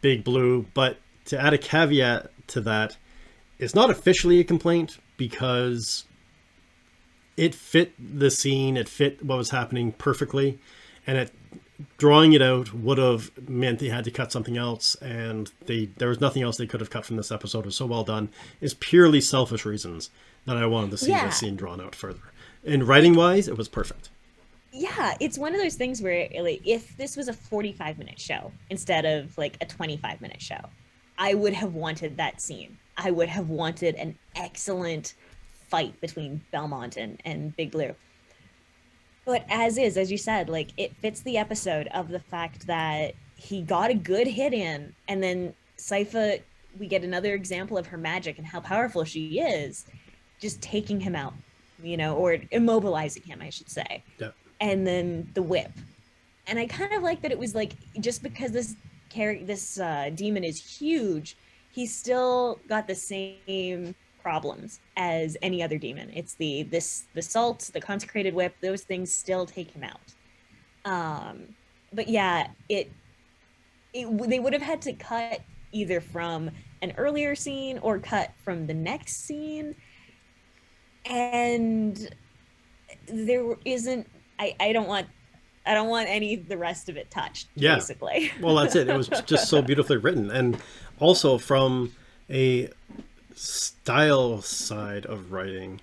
Big Blue, but to add a caveat to that, it's not officially a complaint because it fit the scene, it fit what was happening perfectly, and drawing it out would have meant they had to cut something else, and there was nothing else they could have cut from this episode. It was so well done. It's purely selfish reasons that I wanted to see this scene drawn out further. And writing-wise, it was perfect. Yeah, it's one of those things where like, if this was a 45-minute show instead of like a 25-minute show, I would have wanted that scene. I would have wanted an excellent fight between Belmont and Big Blue. But as you said, like, it fits the episode of the fact that he got a good hit in, and then Sypha, we get another example of her magic and how powerful she is, just taking him out, or immobilizing him, I should say. Yeah. And then the whip. And I kind of like that it was like, just because this demon is huge, he's still got the same problems as any other demon. It's the salt, the consecrated whip, those things still take him out. But yeah, they would have had to cut either from an earlier scene or cut from the next scene. And there isn't, I don't want any of the rest of it touched, basically. Well, that's it. It was just so beautifully written. And also from a style side of writing,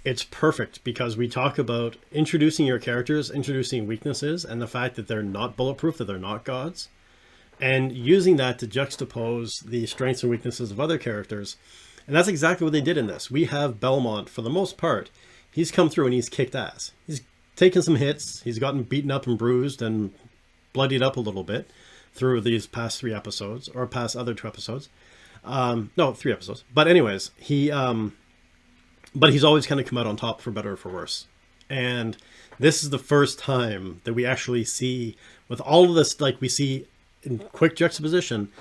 it's perfect because we talk about introducing your characters, introducing weaknesses, and the fact that they're not bulletproof, that they're not gods, and using that to juxtapose the strengths and weaknesses of other characters. And that's exactly what they did in this. We have Belmont, for the most part, he's come through and he's kicked ass. He's taken some hits, he's gotten beaten up and bruised and bloodied up a little bit through these past 3 episodes, or past other 2 episodes. No, 3 episodes. But anyways, but he's always kind of come out on top, for better or for worse. And this is the first time that we actually see, with all of this, like we see in quick juxtaposition,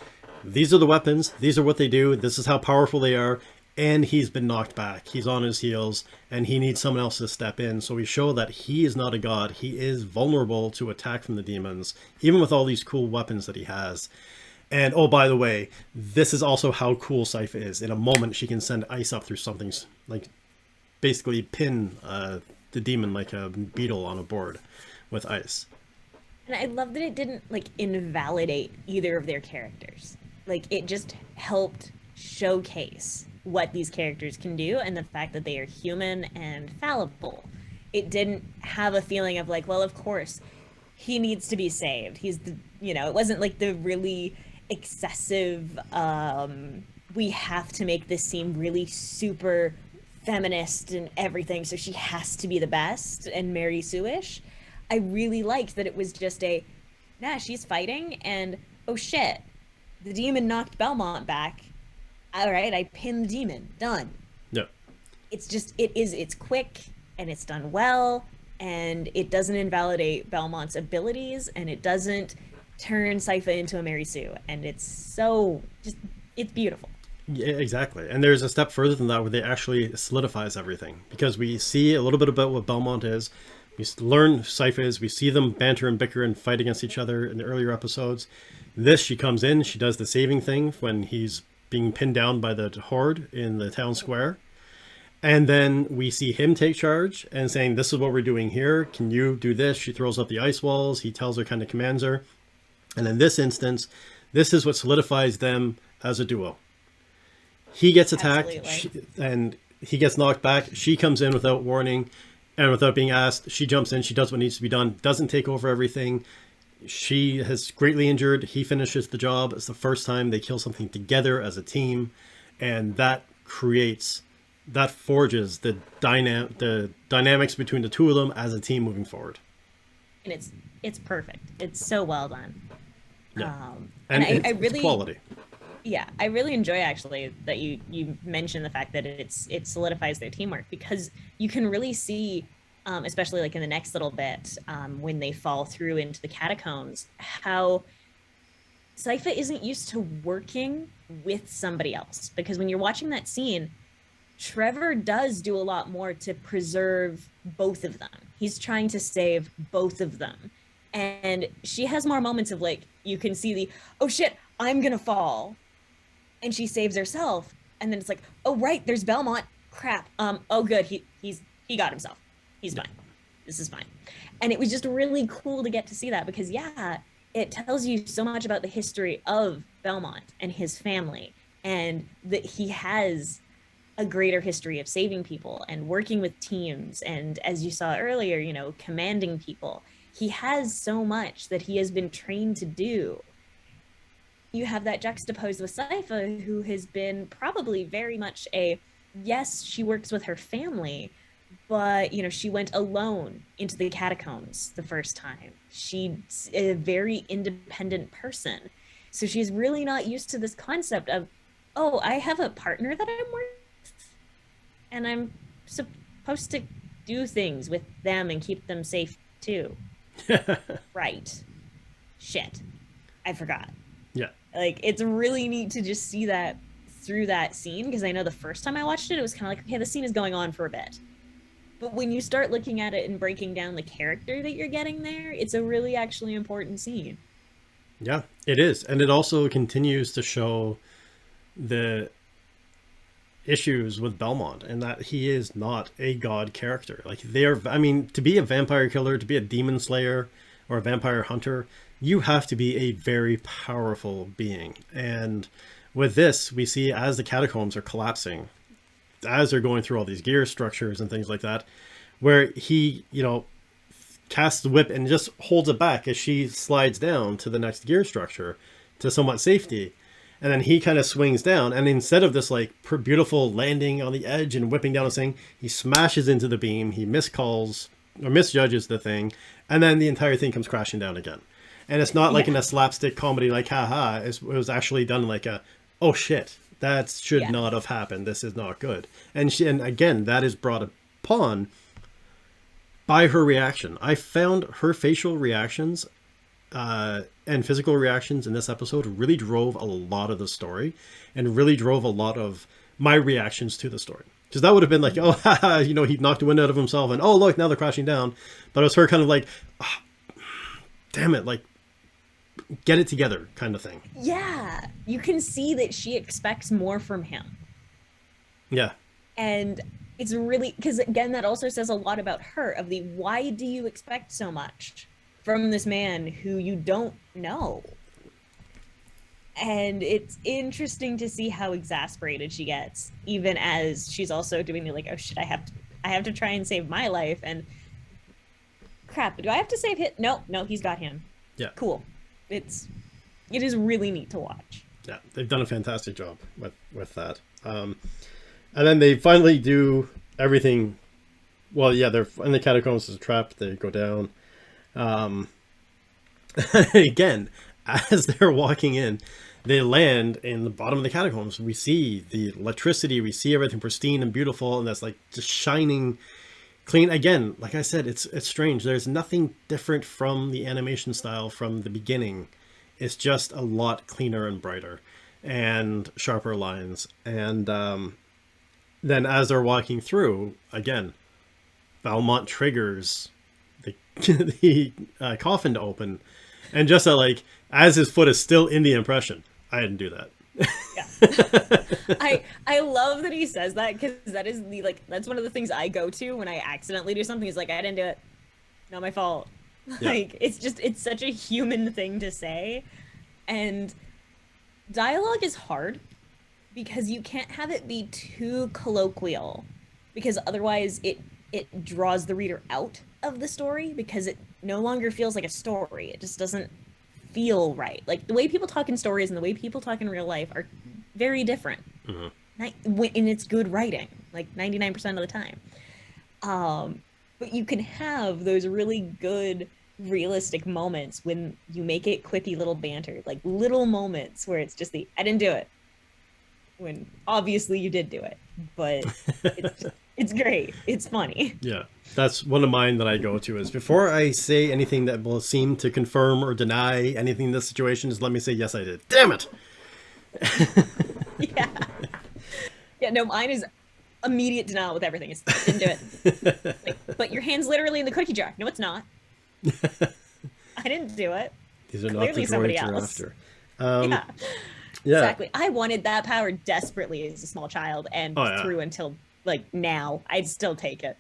these are the weapons, these are what they do, this is how powerful they are, and he's been knocked back. He's on his heels, and he needs someone else to step in. So we show that he is not a god. He is vulnerable to attack from the demons, even with all these cool weapons that he has. And, oh, by the way, this is also how cool Sypha is. In a moment, she can send ice up through something's, like, basically pin the demon like a beetle on a board with ice. And I love that it didn't, like, invalidate either of their characters. Like, it just helped showcase what these characters can do and the fact that they are human and fallible. It didn't have a feeling of, like, well, of course, he needs to be saved. He's the, it wasn't, like, the really excessive, we have to make this seem really super feminist and everything, so she has to be the best and Mary Sue-ish. I really liked that it was just a, nah, she's fighting, and oh shit, the demon knocked Belmont back. All right, I pinned the demon. Done. Yeah. It's quick and it's done well, and it doesn't invalidate Belmont's abilities, and it doesn't turn Sypha into a Mary Sue, and it's beautiful. Yeah, exactly. And there's a step further than that where they actually solidifies everything, because we see a little bit about what Belmont is. We learn Sypha is. We see them banter and bicker and fight against each other in the earlier episodes. This, she comes in, she does the saving thing when he's being pinned down by the horde in the town square. And then we see him take charge and saying, this is what we're doing here. Can you do this? She throws up the ice walls. He tells her, kind of commands her. And in this instance, this is what solidifies them as a duo. He gets attacked and he gets knocked back. She comes in without warning and without being asked. She jumps in. She does what needs to be done. Doesn't take over everything. She has greatly injured. He finishes the job. It's the first time they kill something together as a team. And that forges the dynamics between the two of them as a team moving forward. And it's perfect. It's so well done. Yeah. And I really, it's quality. Yeah, I really enjoy actually that you mentioned the fact that it solidifies their teamwork, because you can really see, especially like in the next little bit, when they fall through into the catacombs, how Sypha isn't used to working with somebody else. Because when you're watching that scene, Trevor does do a lot more to preserve both of them. He's trying to save both of them. And she has more moments of like, you can see the, oh shit, I'm gonna fall. And she saves herself. And then it's like, oh right, there's Belmont. Crap. Oh good, he got himself. He's fine. This is fine. And it was just really cool to get to see that, because yeah, it tells you so much about the history of Belmont and his family, and that he has a greater history of saving people and working with teams, and as you saw earlier, you know, commanding people. He has so much that he has been trained to do. You have that juxtaposed with Sypha, who has been probably very much yes, she works with her family, but you know, she went alone into the catacombs the first time. She's a very independent person, so she's really not used to this concept of, oh, I have a partner that I'm working with, and I'm supposed to do things with them and keep them safe too. Right. Shit. I forgot. Yeah. Like, it's really neat to just see that through that scene, because I know the first time I watched it, it was kind of like, okay, the scene is going on for a bit. But when you start looking at it and breaking down the character that you're getting there, it's a really actually important scene. Yeah, it is. And it also continues to show the issues with Belmont, and that he is not a god character. Like, to be a vampire killer, to be a demon slayer or a vampire hunter, you have to be a very powerful being. And with this, we see as the catacombs are collapsing, as they're going through all these gear structures and things like that, where he, you know, casts the whip and just holds it back as she slides down to the next gear structure to somewhat safety. And then he kind of swings down, and instead of this like beautiful landing on the edge and whipping down and saying, he smashes into the beam, he misjudges the thing, and then the entire thing comes crashing down again. And it's not like in a slapstick comedy, like, haha, it was actually done like oh shit, that should not have happened. This is not good. And again, that is brought upon by her reaction. I found her facial reactions and physical reactions in this episode really drove a lot of the story, and really drove a lot of my reactions to the story. Because that would have been like, oh, haha, you know, he knocked the wind out of himself, and oh, look, now they're crashing down. But it was her kind of like, oh, damn it, like, get it together kind of thing. Yeah, you can see that she expects more from him. Yeah. And it's really, because again, that also says a lot about her, of the, why do you expect so much from this man who you don't know? And it's interesting to see how exasperated she gets, even as she's also doing the like, oh shit, I have to try and save my life, and crap, do I have to save him? No, he's got him. Yeah. Cool. It is really neat to watch. Yeah, they've done a fantastic job with that. And then they finally do everything. Well, yeah, they're in the catacombs. Is trapped. They go down. Again, as they're walking in, they land in the bottom of the catacombs. We see the electricity. We see everything pristine and beautiful, and that's like just shining clean. Again, like I said, it's strange. There's nothing different from the animation style from the beginning. It's just a lot cleaner and brighter and sharper lines. And then as they're walking through, again, Valmont triggers the, the coffin to open. And just like, as his foot is still in the impression, I didn't do that. Yeah. I love that he says that, because that is the like that's one of the things I go to when I accidentally do something. Is like, I didn't do it, not my fault. Yeah. Like, it's such a human thing to say. And dialogue is hard because you can't have it be too colloquial, because otherwise it draws the reader out of the story, because it no longer feels like a story. It just doesn't feel right. Like, the way people talk in stories and the way people talk in real life are very different. Mm-hmm. And it's good writing, like 99% of the time. But you can have those really good realistic moments when you make it quippy little banter, like little moments where it's just I didn't do it, when obviously you did do it, but it's great. It's funny. Yeah, that's one of mine that I go to is, before I say anything that will seem to confirm or deny anything in this situation, is let me say, yes, I did. Damn it. Yeah. Yeah, no, mine is immediate denial with everything. It's, didn't do it. Like, but your hand's literally in the cookie jar. No, it's not. I didn't do it. These are Clearly not the somebody droids you're else. after. Yeah. Yeah. Exactly. I wanted that power desperately as a small child, and through until like now, I'd still take it.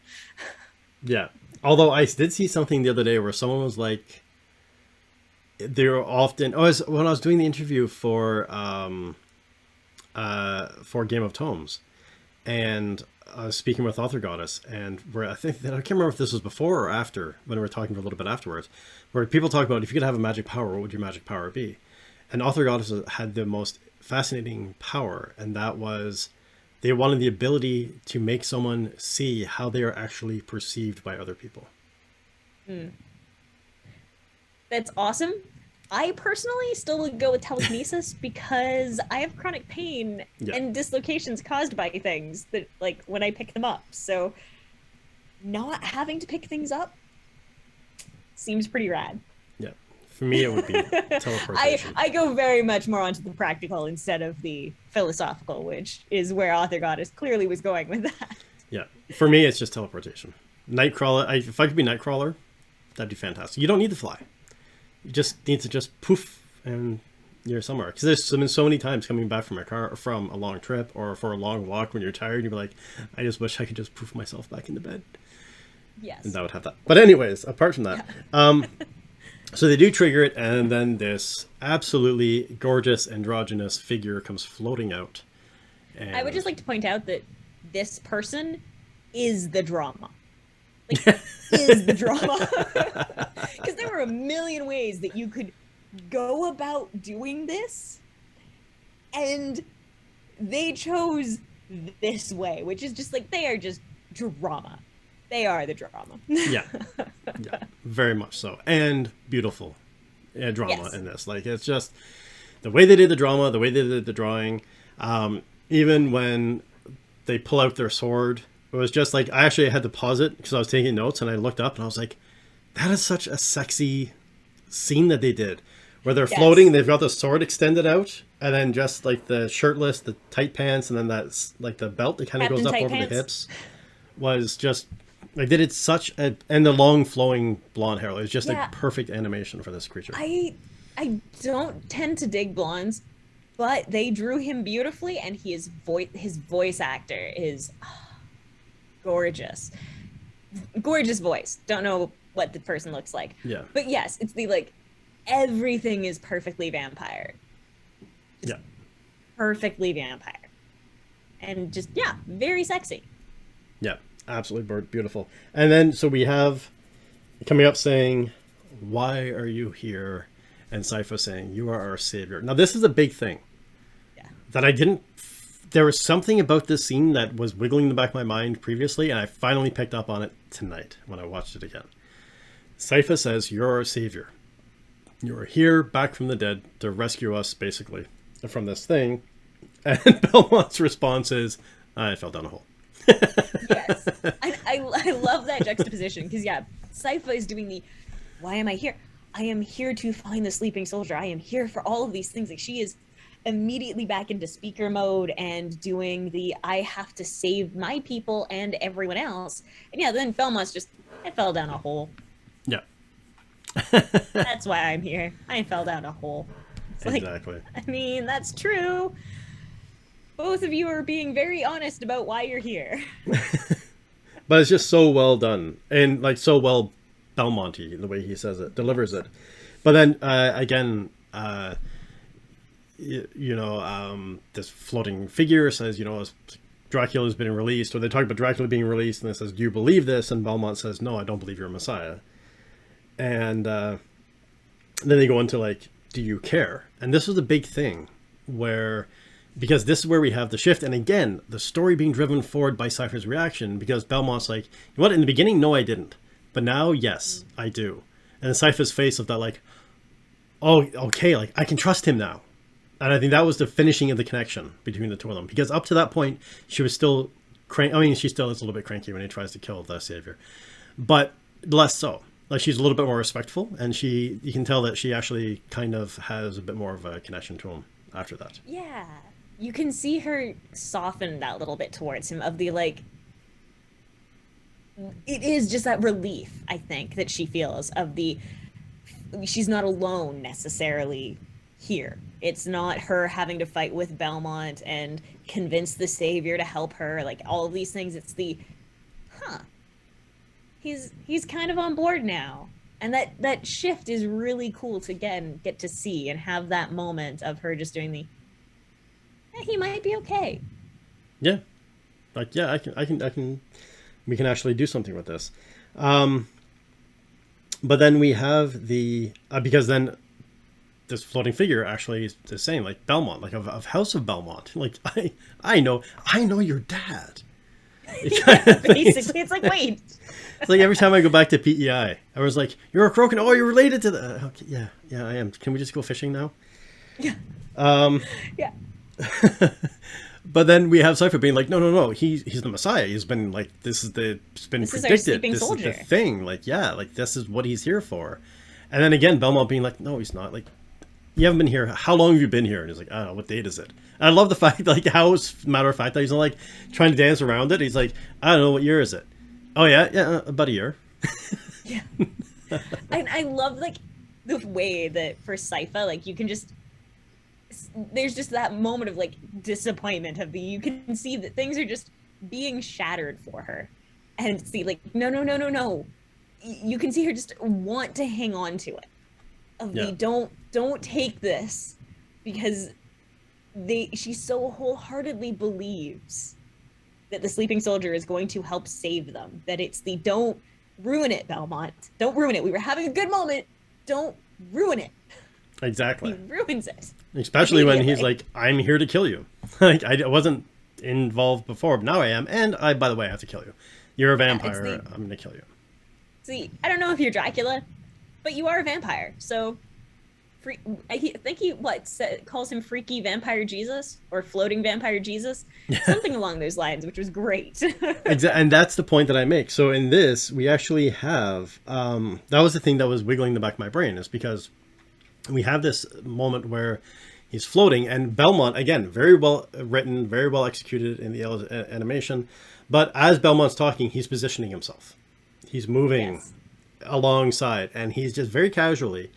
Yeah. Although I did see something the other day where someone was like, they're often, when I was doing the interview for Game of Tomes, and I was speaking with Author Goddess, and where I can't remember if this was before or after, when we were talking for a little bit afterwards, where people talk about, if you could have a magic power, what would your magic power be? And Author Goddess had the most fascinating power, and that was, they wanted the ability to make someone see how they are actually perceived by other people. That's awesome. I personally still would go with telekinesis because I have chronic pain and dislocations caused by things that, like, when I pick them up. So not having to pick things up seems pretty rad. Yeah. For me, it would be teleportation. I go very much more onto the practical instead of the philosophical, which is where Author Goddess clearly was going with that. Yeah. For me, it's just teleportation. Nightcrawler. If I could be Nightcrawler, that'd be fantastic. You don't need to fly. You just need to just poof and you're somewhere. Because there's been so many times coming back from from a long trip or for a long walk when you're tired, you'd be like, I just wish I could just poof myself back into bed. Yes. And that would have that. But anyways, apart from that, so they do trigger it, and then this absolutely gorgeous androgynous figure comes floating out. And I would just like to point out that this person is the drama. Like, is the drama. Because there were a million ways that you could go about doing this, and they chose this way, which is just like, they are just drama. They are the drama. Yeah, very much so. And beautiful drama in this. Like, it's just the way they did the drama, the way they did the drawing. Even when they pull out their sword, it was just like, I actually had to pause it because I was taking notes, and I looked up and I was like, that is such a sexy scene that they did, where they're floating, they've got the sword extended out, and then just like the shirtless, the tight pants, and then that's like the belt that kind of goes up over the hips, was just like, they did such a, and the long flowing blonde hair. It was just a perfect animation for this creature. I don't tend to dig blondes, but they drew him beautifully, and his voice actor is gorgeous. Gorgeous voice. Don't know what the person looks like. Yeah. But yes, it's the, like, everything is perfectly vampire. Just perfectly vampire. And just, very sexy. Yeah, absolutely beautiful. And then, so we have coming up saying, why are you here? And Sypha saying, you are our savior. Now, this is a big thing that I didn't there was something about this scene that was wiggling in the back of my mind previously, and I finally picked up on it tonight when I watched it again. Sypha says, "You're our savior. You are here, back from the dead, to rescue us, basically, from this thing." And Belmont's response is, "I fell down a hole." Yes. I love that juxtaposition, because, yeah, Sypha is doing the, why am I here? I am here to find the sleeping soldier. I am here for all of these things. Like, she is immediately back into speaker mode and doing the, I have to save my people and everyone else. And yeah, then Belmont's just, I fell down a hole. Yeah. That's why I'm here. I fell down a hole. It's like, exactly. I mean, that's true. Both of you are being very honest about why you're here. But it's just so well done, and like so well Belmonty, the way he says it, delivers it. But then again, this floating figure says, Dracula's been released, or they talk about Dracula being released, and it says, "Do you believe this?" And Belmont says, "No, I don't believe you're a Messiah." And then they go into like, "Do you care?" And this was a big thing where, because this is where we have the shift. And again, the story being driven forward by Sypha's reaction, because Belmont's like, "You know what? In the beginning, no, I didn't. But now, yes, I do." And Sypha's face of that, like, "Oh, okay, like, I can trust him now." And I think that was the finishing of the connection between the two of them. Because up to that point, she was still she still is a little bit cranky when he tries to kill the savior. But less so. Like, she's a little bit more respectful, and you can tell that she actually kind of has a bit more of a connection to him after that. Yeah. You can see her soften that little bit towards him, of the, like, it is just that relief, I think, that she feels, of the, she's not alone necessarily here. It's not her having to fight with Belmont and convince the savior to help her, like, all of these things. It's the, he's kind of on board now. And that shift is really cool to get to see, and have that moment of her just doing the, he might be okay. Yeah. Like, yeah, we can actually do something with this. But then we have the, because then this floating figure actually is the same, like Belmont, like of House of Belmont. Like, I know your dad. Yeah, basically, it's like, wait. It's like every time I go back to PEI, I was like, "You're a Croken. Oh, you're related to the." Okay, yeah, I am. Can we just go fishing now? Yeah. Yeah. But then we have Sypha being like, no, he's the Messiah. He's been like, it's been predicted. This is the thing. Like, yeah, like, this is what he's here for. And then again, Belmont being like, "No, he's not. Like, you haven't been here. How long have you been here?" And he's like, "I don't know. What date is it?" And I love the fact, like, how it's matter of fact that he's not like trying to dance around it. He's like, "I don't know. What year is it?" "Oh yeah, about a year." Yeah. And I love, like, the way that for Sypha, like, you can just, there's just that moment of, like, disappointment, of the, you can see that things are just being shattered for her, and see, like, no, you can see her just want to hang on to it, of the, don't take this, because she so wholeheartedly believes that the sleeping soldier is going to help save them, that it's the, don't ruin it, Belmont, don't ruin it, we were having a good moment, don't ruin it. Exactly. He ruins it. Especially when he's like, "I'm here to kill you." Like, I wasn't involved before, but now I am. And by the way, I have to kill you. You're a vampire. I'm going to kill you. See, I don't know if you're Dracula, but you are a vampire. So, I think he calls him Freaky Vampire Jesus, or Floating Vampire Jesus, something along those lines, which was great. And that's the point that I make. So in this, we actually have that was the thing that was wiggling the back of my brain, is because we have this moment where he's floating, and Belmont, again, very well written, very well executed in the animation. But as Belmont's talking, he's positioning himself. He's moving alongside, and he's just very casually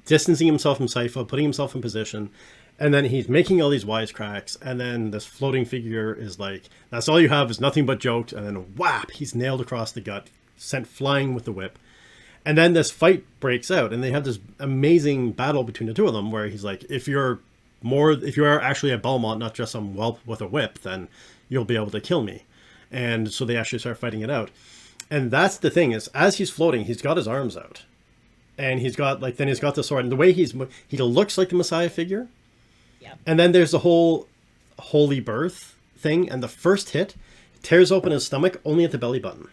distancing himself from Sypha, putting himself in position. And then he's making all these wisecracks. And then this floating figure is like, "That's all you have is nothing but jokes." And then whap, he's nailed across the gut, sent flying with the whip. And then this fight breaks out, and they have this amazing battle between the two of them, where he's like, if you are actually a Belmont, not just some whelp with a whip, then you'll be able to kill me. And so they actually start fighting it out. And that's the thing, is as he's floating, he's got his arms out, and he's got the sword, and the way he looks like the Messiah figure. Yeah. And then there's the whole holy birth thing, and the first hit tears open his stomach only at the belly button.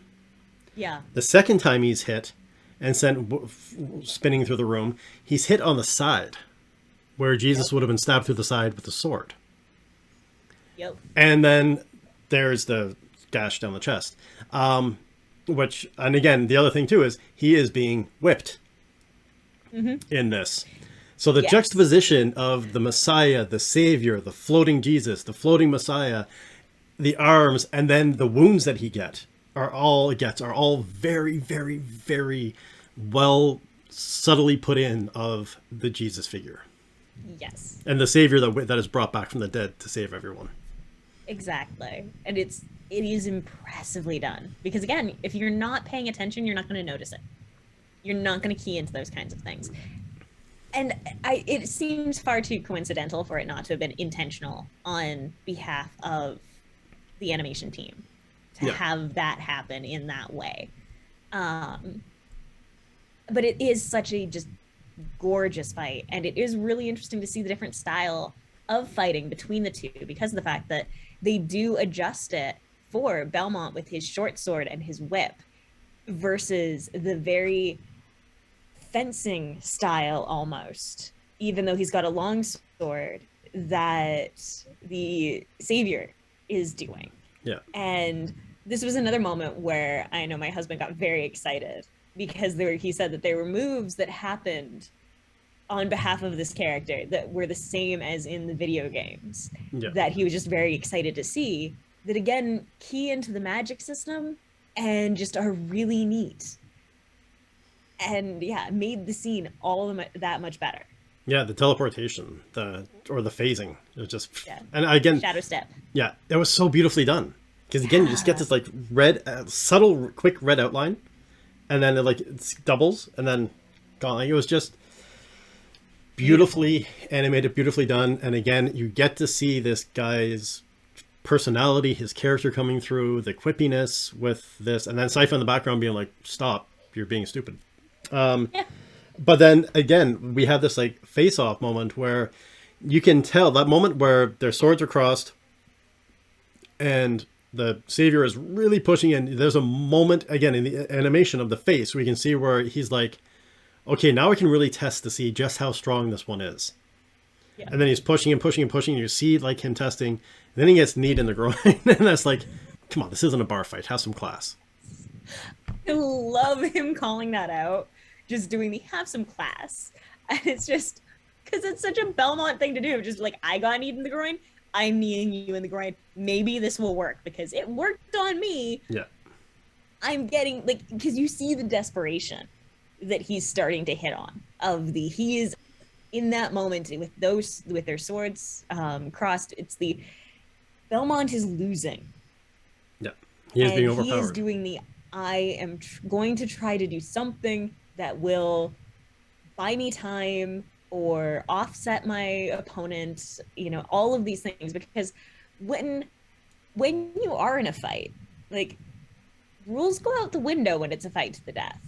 Yeah. The second time he's hit and sent spinning through the room, he's hit on the side, where Jesus would have been stabbed through the side with a sword. Yep. And then there's the gash down the chest. And again, the other thing too is he is being whipped in this. So the juxtaposition of the Messiah, the Savior, the floating Jesus, the floating Messiah, the arms, and then the wounds that he are all very, very, very well subtly put in of the Jesus figure. Yes. And the Savior that is brought back from the dead to save everyone. Exactly. And it is impressively done. Because again, if you're not paying attention, you're not going to notice it. You're not going to key into those kinds of things. And it seems far too coincidental for it not to have been intentional on behalf of the animation team to have that happen in that way. But it is such a just gorgeous fight, and it is really interesting to see the different style of fighting between the two, because of the fact that they do adjust it for Belmont with his short sword and his whip versus the very fencing style almost, even though he's got a long sword, that the Savior is doing. Yeah. And this was another moment where I know my husband got very excited, because he said that there were moves that happened on behalf of this character that were the same as in the video games, that he was just very excited to see, that again key into the magic system and just are really neat. And made the scene all that much better. Yeah, the teleportation, the phasing, it was just, and again, shadow step. Yeah, it was so beautifully done, because again, you just get this like red, subtle, quick red outline, and then it doubles, and then gone. Like, it was just beautifully animated, beautifully done, and again, you get to see this guy's personality, his character coming through, the quippiness with this, and then Sypha in the background being like, "Stop, you're being stupid." But then again, we have this like face-off moment where you can tell that moment where their swords are crossed and the Savior is really pushing in. There's a moment again in the animation of the face we can see where he's like, okay, now I can really test to see just how strong this one is. Yeah. And then he's pushing and pushing and pushing. You see like him testing, and then he gets kneed in the groin. And that's like, come on, this isn't a bar fight. Have some class. I love him calling that out. Just doing have some class. And it's just because it's such a Belmont thing to do. Just like, I got kneed in the groin, I'm kneeing you in the groin. Maybe this will work because it worked on me. Yeah. I'm getting because you see the desperation that he's starting to hit on he is in that moment with their swords crossed. It's the Belmont is losing. Yeah. He is being overpowered. He is doing I am going to try to do something that will buy me time or offset my opponent, all of these things. Because when you are in a fight, rules go out the window when it's a fight to the death,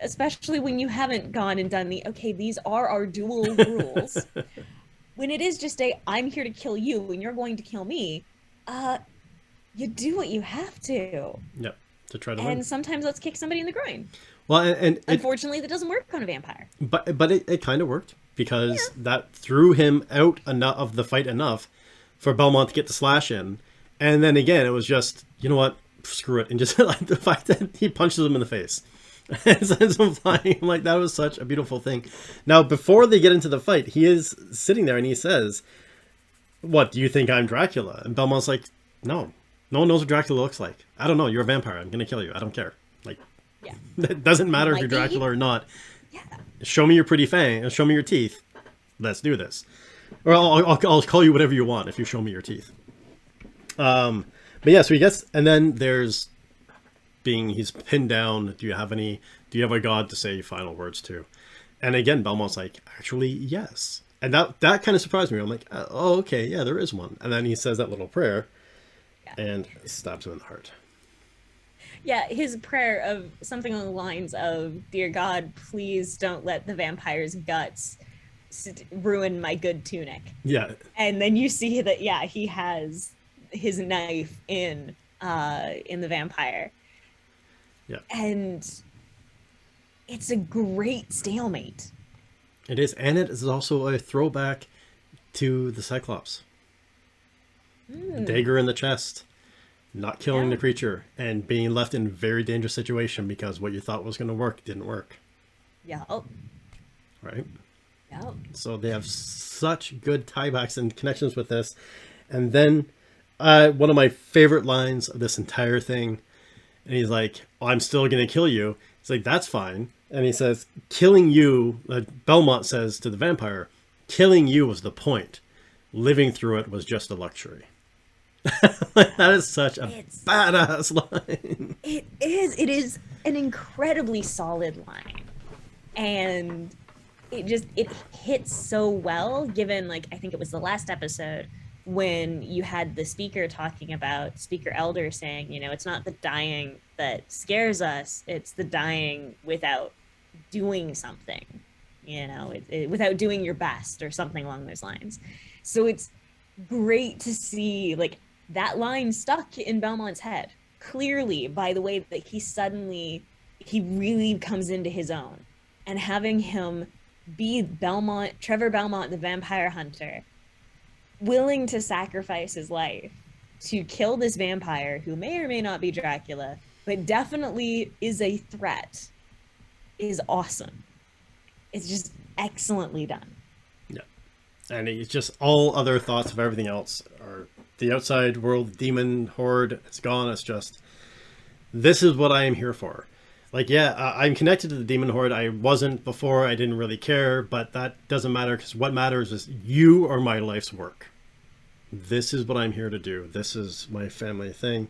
especially when you haven't gone and done these are our dual rules. When it is just I'm here to kill you and you're going to kill me, you do what you have to. Yep. To try to win. And sometimes let's kick somebody in the groin. Well, and unfortunately, that doesn't work on a vampire. But it kind of worked, because that threw him out of the fight enough for Belmont to get the slash in. And then again, it was just, you know what, screw it. And just like the fact that he punches him in the face and sends him flying, like that was such a beautiful thing. Now, before they get into the fight, he is sitting there and he says, "What, do you think I'm Dracula?" And Belmont's like, "No. No one knows what Dracula looks like. I don't know. You're a vampire. I'm going to kill you. I don't care." It doesn't matter if you're Dracula or not. Yeah. Show me your pretty fang. Show me your teeth. Let's do this. Or I'll call you whatever you want if you show me your teeth. But yeah, so he gets, and then he's pinned down. Do you have a god to say final words to? And again, Belmont's like, actually, yes. And that kind of surprised me. I'm like, oh, okay, yeah, there is one. And then he says that little prayer. And stabs him in the heart. Yeah, his prayer of something along the lines of, "Dear God, please don't let the vampire's guts ruin my good tunic." Yeah. And then you see that, he has his knife in the vampire. Yeah. And it's a great stalemate. It is, and it is also a throwback to the Cyclops. The dagger in the chest, not killing the creature, and being left in a very dangerous situation because what you thought was going to work didn't work. Yeah. Right? Yeah. So they have such good tiebacks and connections with this. And then one of my favorite lines of this entire thing, and he's like, oh, I'm still going to kill you. It's like, that's fine. And he says, killing you, Belmont says to the vampire, killing you was the point. Living through it was just a luxury. That is such a badass line. It is. It is an incredibly solid line. And it hits so well, given, like, I think it was the last episode when you had the speaker talking about, Speaker Elder saying, you know, it's not the dying that scares us, it's the dying without doing something, you know, without doing your best or something along those lines. So it's great to see, like, that line stuck in Belmont's head clearly by the way that he really comes into his own, and having him be Trevor Belmont, the vampire hunter, willing to sacrifice his life to kill this vampire who may or may not be Dracula, but definitely is a threat, is awesome. It's just excellently done. Yeah. And it's just all other thoughts of everything else are the outside world, demon horde, it's gone. It's just, this is what I am here for. Like, yeah, I'm connected to the demon horde. I wasn't before. I didn't really care, but that doesn't matter because what matters is you are my life's work. This is what I'm here to do. This is my family thing.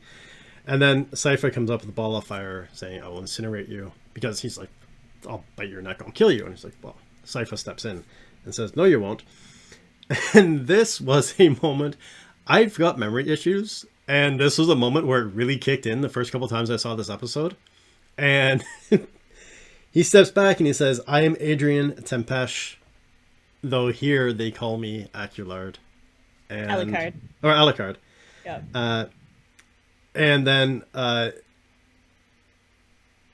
And then Sypha comes up with a ball of fire saying, I will incinerate you, because he's like, I'll bite your neck, I'll kill you. And he's like, well, Sypha steps in and says, no, you won't. And this was a moment, I've got memory issues, and this was a moment where it really kicked in the first couple times I saw this episode. And he steps back and he says, I am Adrian Tempesh, though here they call me Acullard. Alucard. Or Alucard. Yeah. And then a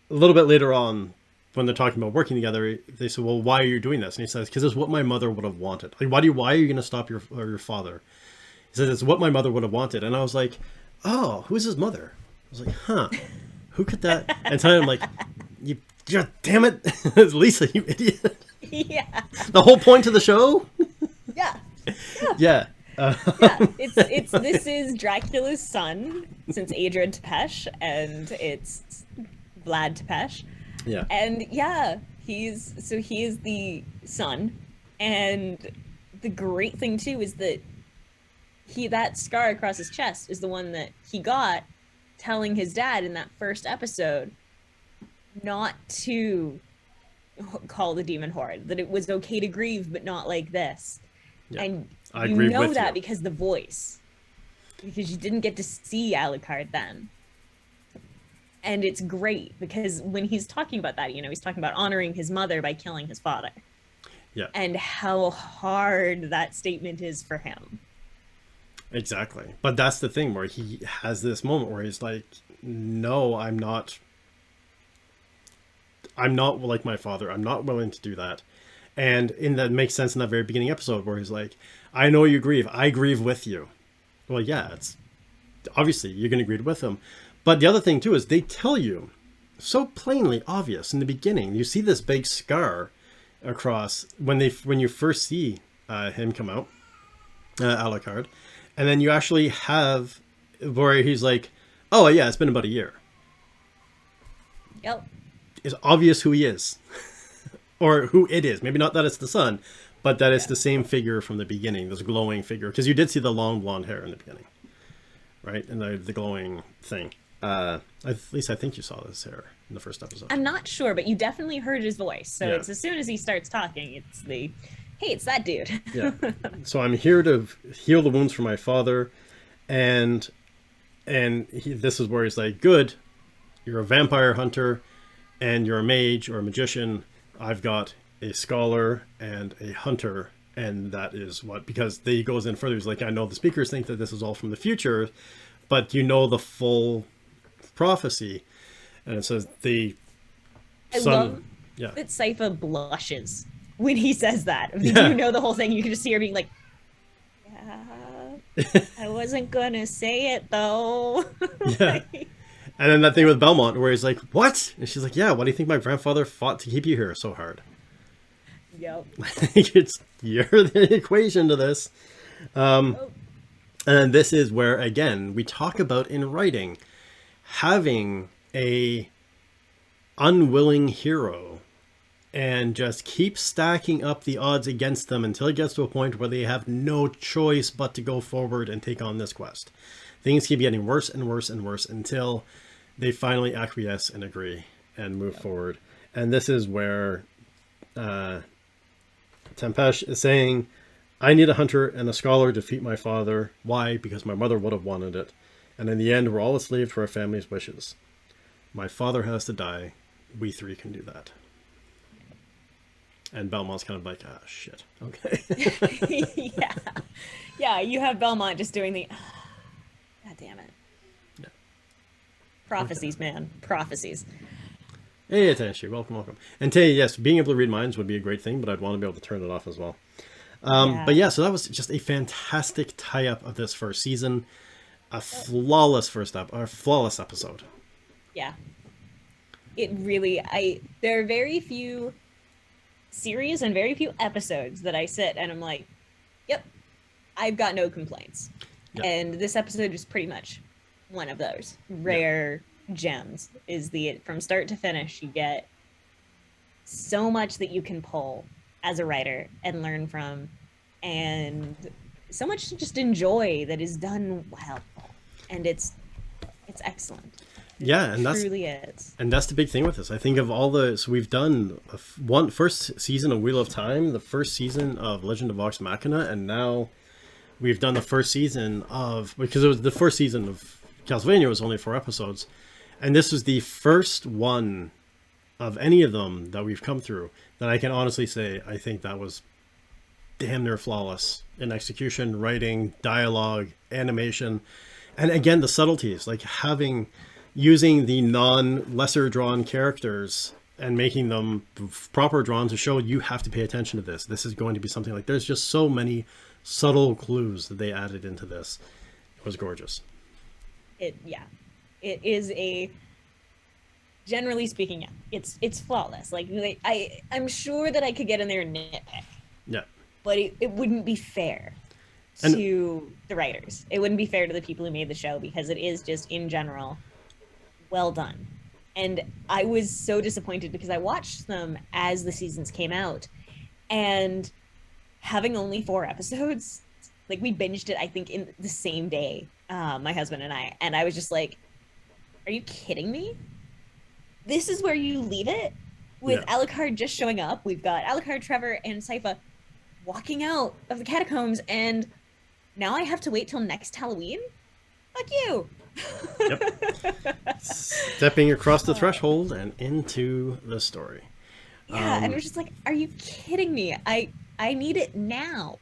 little bit later on, when they're talking about working together, they say, well, why are you doing this? And he says, because it's what my mother would have wanted. Like, why are you going to stop your father? He says, it's what my mother would have wanted. And I was like, oh, who's his mother? I was like, huh, who could that? And so I'm like, you damn it, it's Lisa, you idiot. Yeah. The whole point of the show? Yeah. Yeah. This is Dracula's son, since Adrian Tepesh, and it's Vlad Tepesh. Yeah. And yeah, he is the son. And the great thing too is that that scar across his chest is the one that he got telling his dad in that first episode not to call the demon horde, that it was okay to grieve, but not like this. Yeah. And you know that because the voice, because you didn't get to see Alucard then. And it's great because when he's talking about that, you know, he's talking about honoring his mother by killing his father. Yeah. And how hard that statement is for him. Exactly. But that's the thing where he has this moment where he's like, no, I'm not like my father. I'm not willing to do that. And that makes sense in that very beginning episode where he's like, I know you grieve. I grieve with you. Well, yeah, it's obviously you're going to grieve with him. But the other thing too is they tell you so plainly obvious in the beginning. You see this big scar across when you first see him come out, Alucard, and then you actually have where he's like, oh yeah, it's been about a year. Yep. It's obvious who he is. Or who it is. Maybe not that it's the son, but that it's the same figure from the beginning, this glowing figure. Because you did see the long blonde hair in the beginning, right? And the glowing thing. At least I think you saw this hair in the first episode. I'm not sure, but you definitely heard his voice. So it's as soon as he starts talking, it's hey, it's that dude. Yeah. So I'm here to heal the wounds for my father. And this is where he's like, good, you're a vampire hunter and you're a mage or a magician. I've got a scholar and a hunter, And that is what, because he goes in further. He's like, I know the speakers think that this is all from the future, but you know the full prophecy. And it says the I sun. love Yeah. that Sypha blushes when he says that. Yeah. You know the whole thing. You can just see her being like, yeah, I wasn't gonna say it though. Yeah. And then that thing with Belmont where he's like, what? And she's like, yeah, why do you think my grandfather fought to keep you here so hard? Yep. You're the equation to this. And then this is where, again, we talk about in writing, having a unwilling hero and just keep stacking up the odds against them until it gets to a point where they have no choice but to go forward and take on this quest. Things keep getting worse and worse and worse until they finally acquiesce and agree and move forward. And this is where Tempesh is saying, I need a hunter and a scholar to defeat my father. Why? Because my mother would have wanted it. And in the end, we're all a slave to our family's wishes. My father has to die. We three can do that. And Belmont's kind of like, ah, shit. Okay. Yeah. Yeah, you have Belmont just doing the, God damn it. Yeah. Prophecies, man. Prophecies. Hey, Tashi, welcome. And Tay, yes, being able to read minds would be a great thing, but I'd want to be able to turn it off as well. But yeah, so that was just a fantastic tie-up of this first season. A flawless flawless episode. Yeah. It really, there are very few series and very few episodes that I sit and I'm like, yep, I've got no complaints. Yep. And this episode is pretty much one of those rare gems. Is from start to finish, you get so much that you can pull as a writer and learn from, and so much to just enjoy that is done well, and it's excellent. Yeah, and that's the big thing with this. I think of all so we've done first season of Wheel of Time, the first season of Legend of Vox Machina, and now we've done the first season because it was the first season of Castlevania was only 4 episodes, and this was the first one of any of them that we've come through that I can honestly say I think that was damn near flawless in execution, writing, dialogue, animation, and again the subtleties, like using the lesser drawn characters and making them proper drawn to show you have to pay attention to this. This is going to be something like, there's just so many subtle clues that they added into this. It was gorgeous. It is generally speaking, it's flawless. Like I'm sure that I could get in there and nitpick. Yeah. But it wouldn't be fair to the writers. It wouldn't be fair to the people who made the show, because it is just in general well done. And I was so disappointed because I watched them as the seasons came out, and having only 4 episodes, like we binged it, I think in the same day, my husband and I was just like, are you kidding me? This is where you leave it? With Alucard just showing up. We've got Alucard, Trevor, and Sypha walking out of the catacombs, and now I have to wait till next Halloween? Fuck you! Yep. Stepping across the threshold and into the story. Yeah, and it was just like, are you kidding me? I need it now.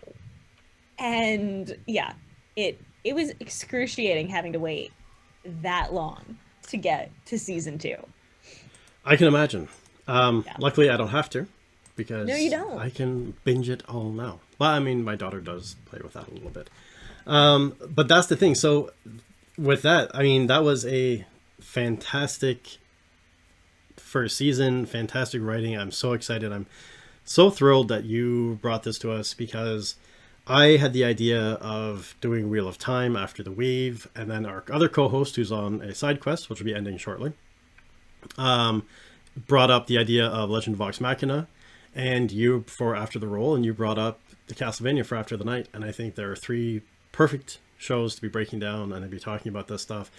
And yeah, it was excruciating having to wait that long to get to season 2. I can imagine. Luckily, I don't have to, because no, you don't. I can binge it all now. Well, I mean, my daughter does play with that a little bit. But that's the thing. So with that, I mean, that was a fantastic first season, fantastic writing. I'm so excited. I'm so thrilled that you brought this to us, because I had the idea of doing Wheel of Time after the Wave, and then our other co-host, who's on a side quest, which will be ending shortly, brought up the idea of Legend of Vox Machina, and you for After the Roll, and you brought up the Castlevania for After the Night. And I think there are 3 perfect shows to be breaking down and to be talking about this stuff.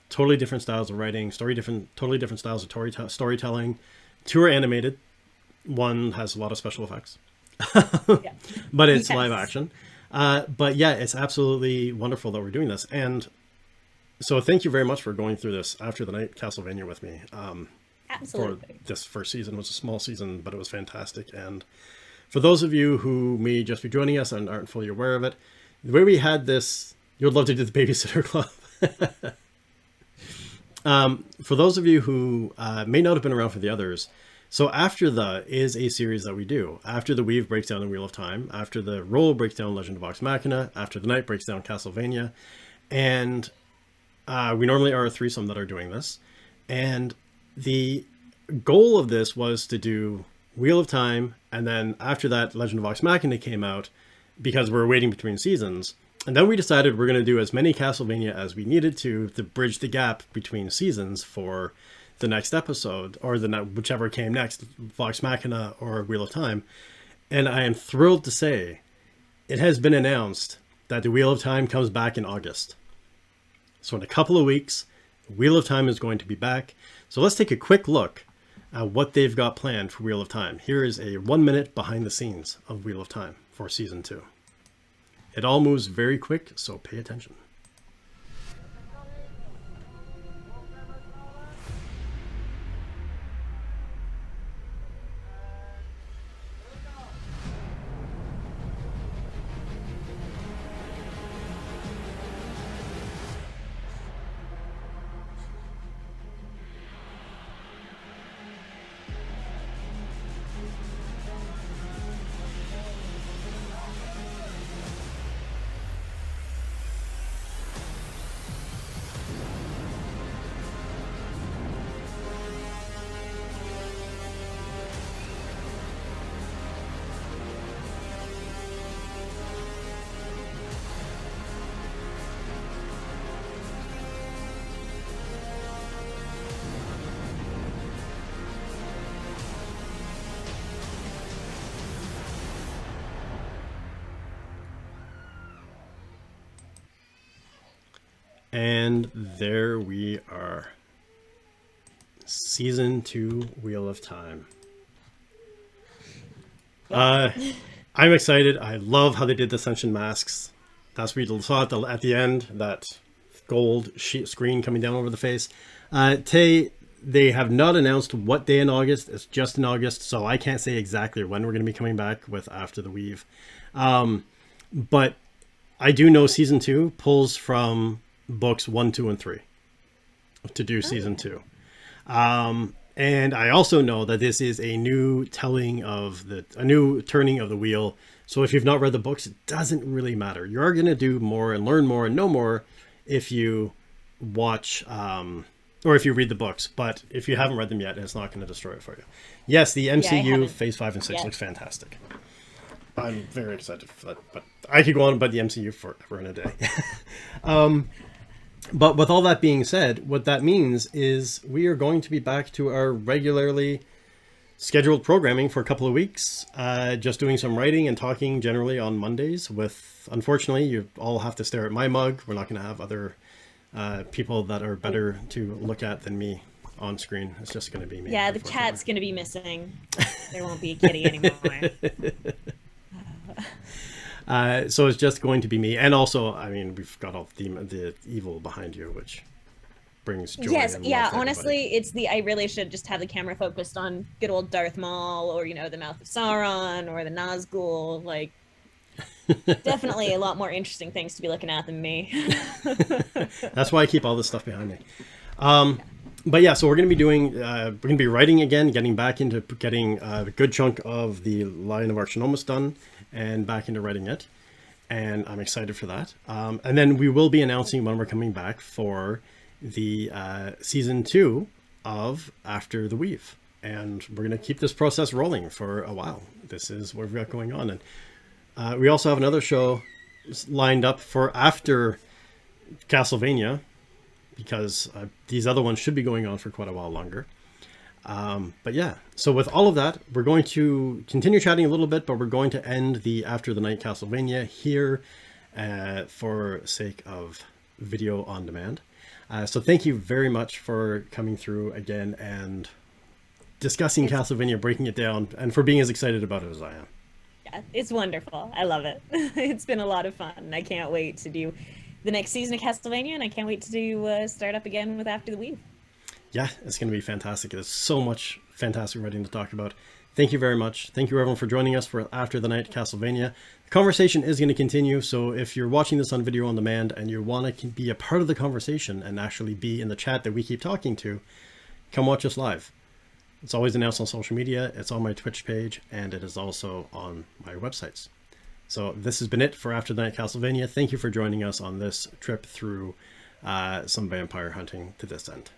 Totally different styles of writing, totally different styles of storytelling. 2 are animated. 1 has a lot of special effects. But it's live action. But yeah, it's absolutely wonderful that we're doing this. And so thank you very much for going through this After the Night Castlevania with me. Absolutely. For this first season. It was a small season, but it was fantastic. And for those of you who may just be joining us and aren't fully aware of it, the way we had this, you would love to do the Babysitter Club. For those of you who may not have been around for the others, so After the is a series that we do. After the Weave breaks down the Wheel of Time. After the Roll breaks down Legend of Vox Machina. After the Night breaks down Castlevania. And we normally are a threesome that are doing this. And the goal of this was to do Wheel of Time, and then after that, Legend of Vox Machina came out because we were waiting between seasons. And then we decided we're going to do as many Castlevania as we needed to bridge the gap between seasons for the next episode, or whichever came next, Vox Machina or Wheel of Time. And I am thrilled to say it has been announced that the Wheel of Time comes back in August. So in a couple of weeks, Wheel of Time is going to be back. So let's take a quick look at what they've got planned for Wheel of Time. Here is a 1 minute behind the scenes of Wheel of Time for season 2. It all moves very quick, so pay attention. And there we are. Season 2, Wheel of Time. I'm excited. I love how they did the Ascension masks. That's what we saw at the end, that gold screen coming down over the face. They have not announced what day in August. It's just in August, so I can't say exactly when we're going to be coming back with After the Weave. But I do know season 2 pulls from books 1, 2, and 3 to do season 2. And I also know that this is a new turning of the wheel. So if you've not read the books, it doesn't really matter. You are going to do more and learn more and know more if you watch or if you read the books. But if you haven't read them yet, it's not going to destroy it for you. Yes, the MCU Phase 5 and 6 looks fantastic. I'm very excited for that. But I could go on about the MCU forever in a day. But with all that being said, what that means is we are going to be back to our regularly scheduled programming for a couple of weeks, just doing some writing and talking generally on Mondays with, unfortunately, you all have to stare at my mug. We're not going to have other people that are better to look at than me on screen. It's just going to be me. Yeah, the cat's going to be missing. There won't be a kitty anymore. So it's just going to be me. And also, I mean, we've got all the evil behind you, which brings joy. Yes, and yeah, love to honestly, everybody. I really should just have the camera focused on good old Darth Maul, or, the Mouth of Sauron, or the Nazgul. Like, definitely a lot more interesting things to be looking at than me. That's why I keep all this stuff behind me. But yeah, so we're going to be writing again, getting back into getting a good chunk of the Lion of Archinomus done, and back into writing it. And I'm excited for that. And then we will be announcing when we're coming back for the season 2 of After the Weave. And we're going to keep this process rolling for a while. This is what we've got going on. And we also have another show lined up for after Castlevania, because these other ones should be going on for quite a while longer. But yeah, so with all of that, we're going to continue chatting a little bit, but we're going to end the After the Night Castlevania here for sake of video on demand. So thank you very much for coming through again and discussing Castlevania, breaking it down, and for being as excited about it as I am. Yeah, it's wonderful. I love it. It's been a lot of fun. I can't wait to do the next season of Castlevania, and I can't wait to do start up again with After the Weave. Yeah, it's going to be fantastic. There's so much fantastic writing to talk about. Thank you very much. Thank you everyone for joining us for After the Night Castlevania. The conversation is going to continue, so if you're watching this on video on demand and you want to be a part of the conversation and actually be in the chat that we keep talking to, come watch us live. It's always announced on social media, it's on my Twitch page, and it is also on my websites. So this has been it for After the Night Castlevania. Thank you for joining us on this trip through some vampire hunting to this end.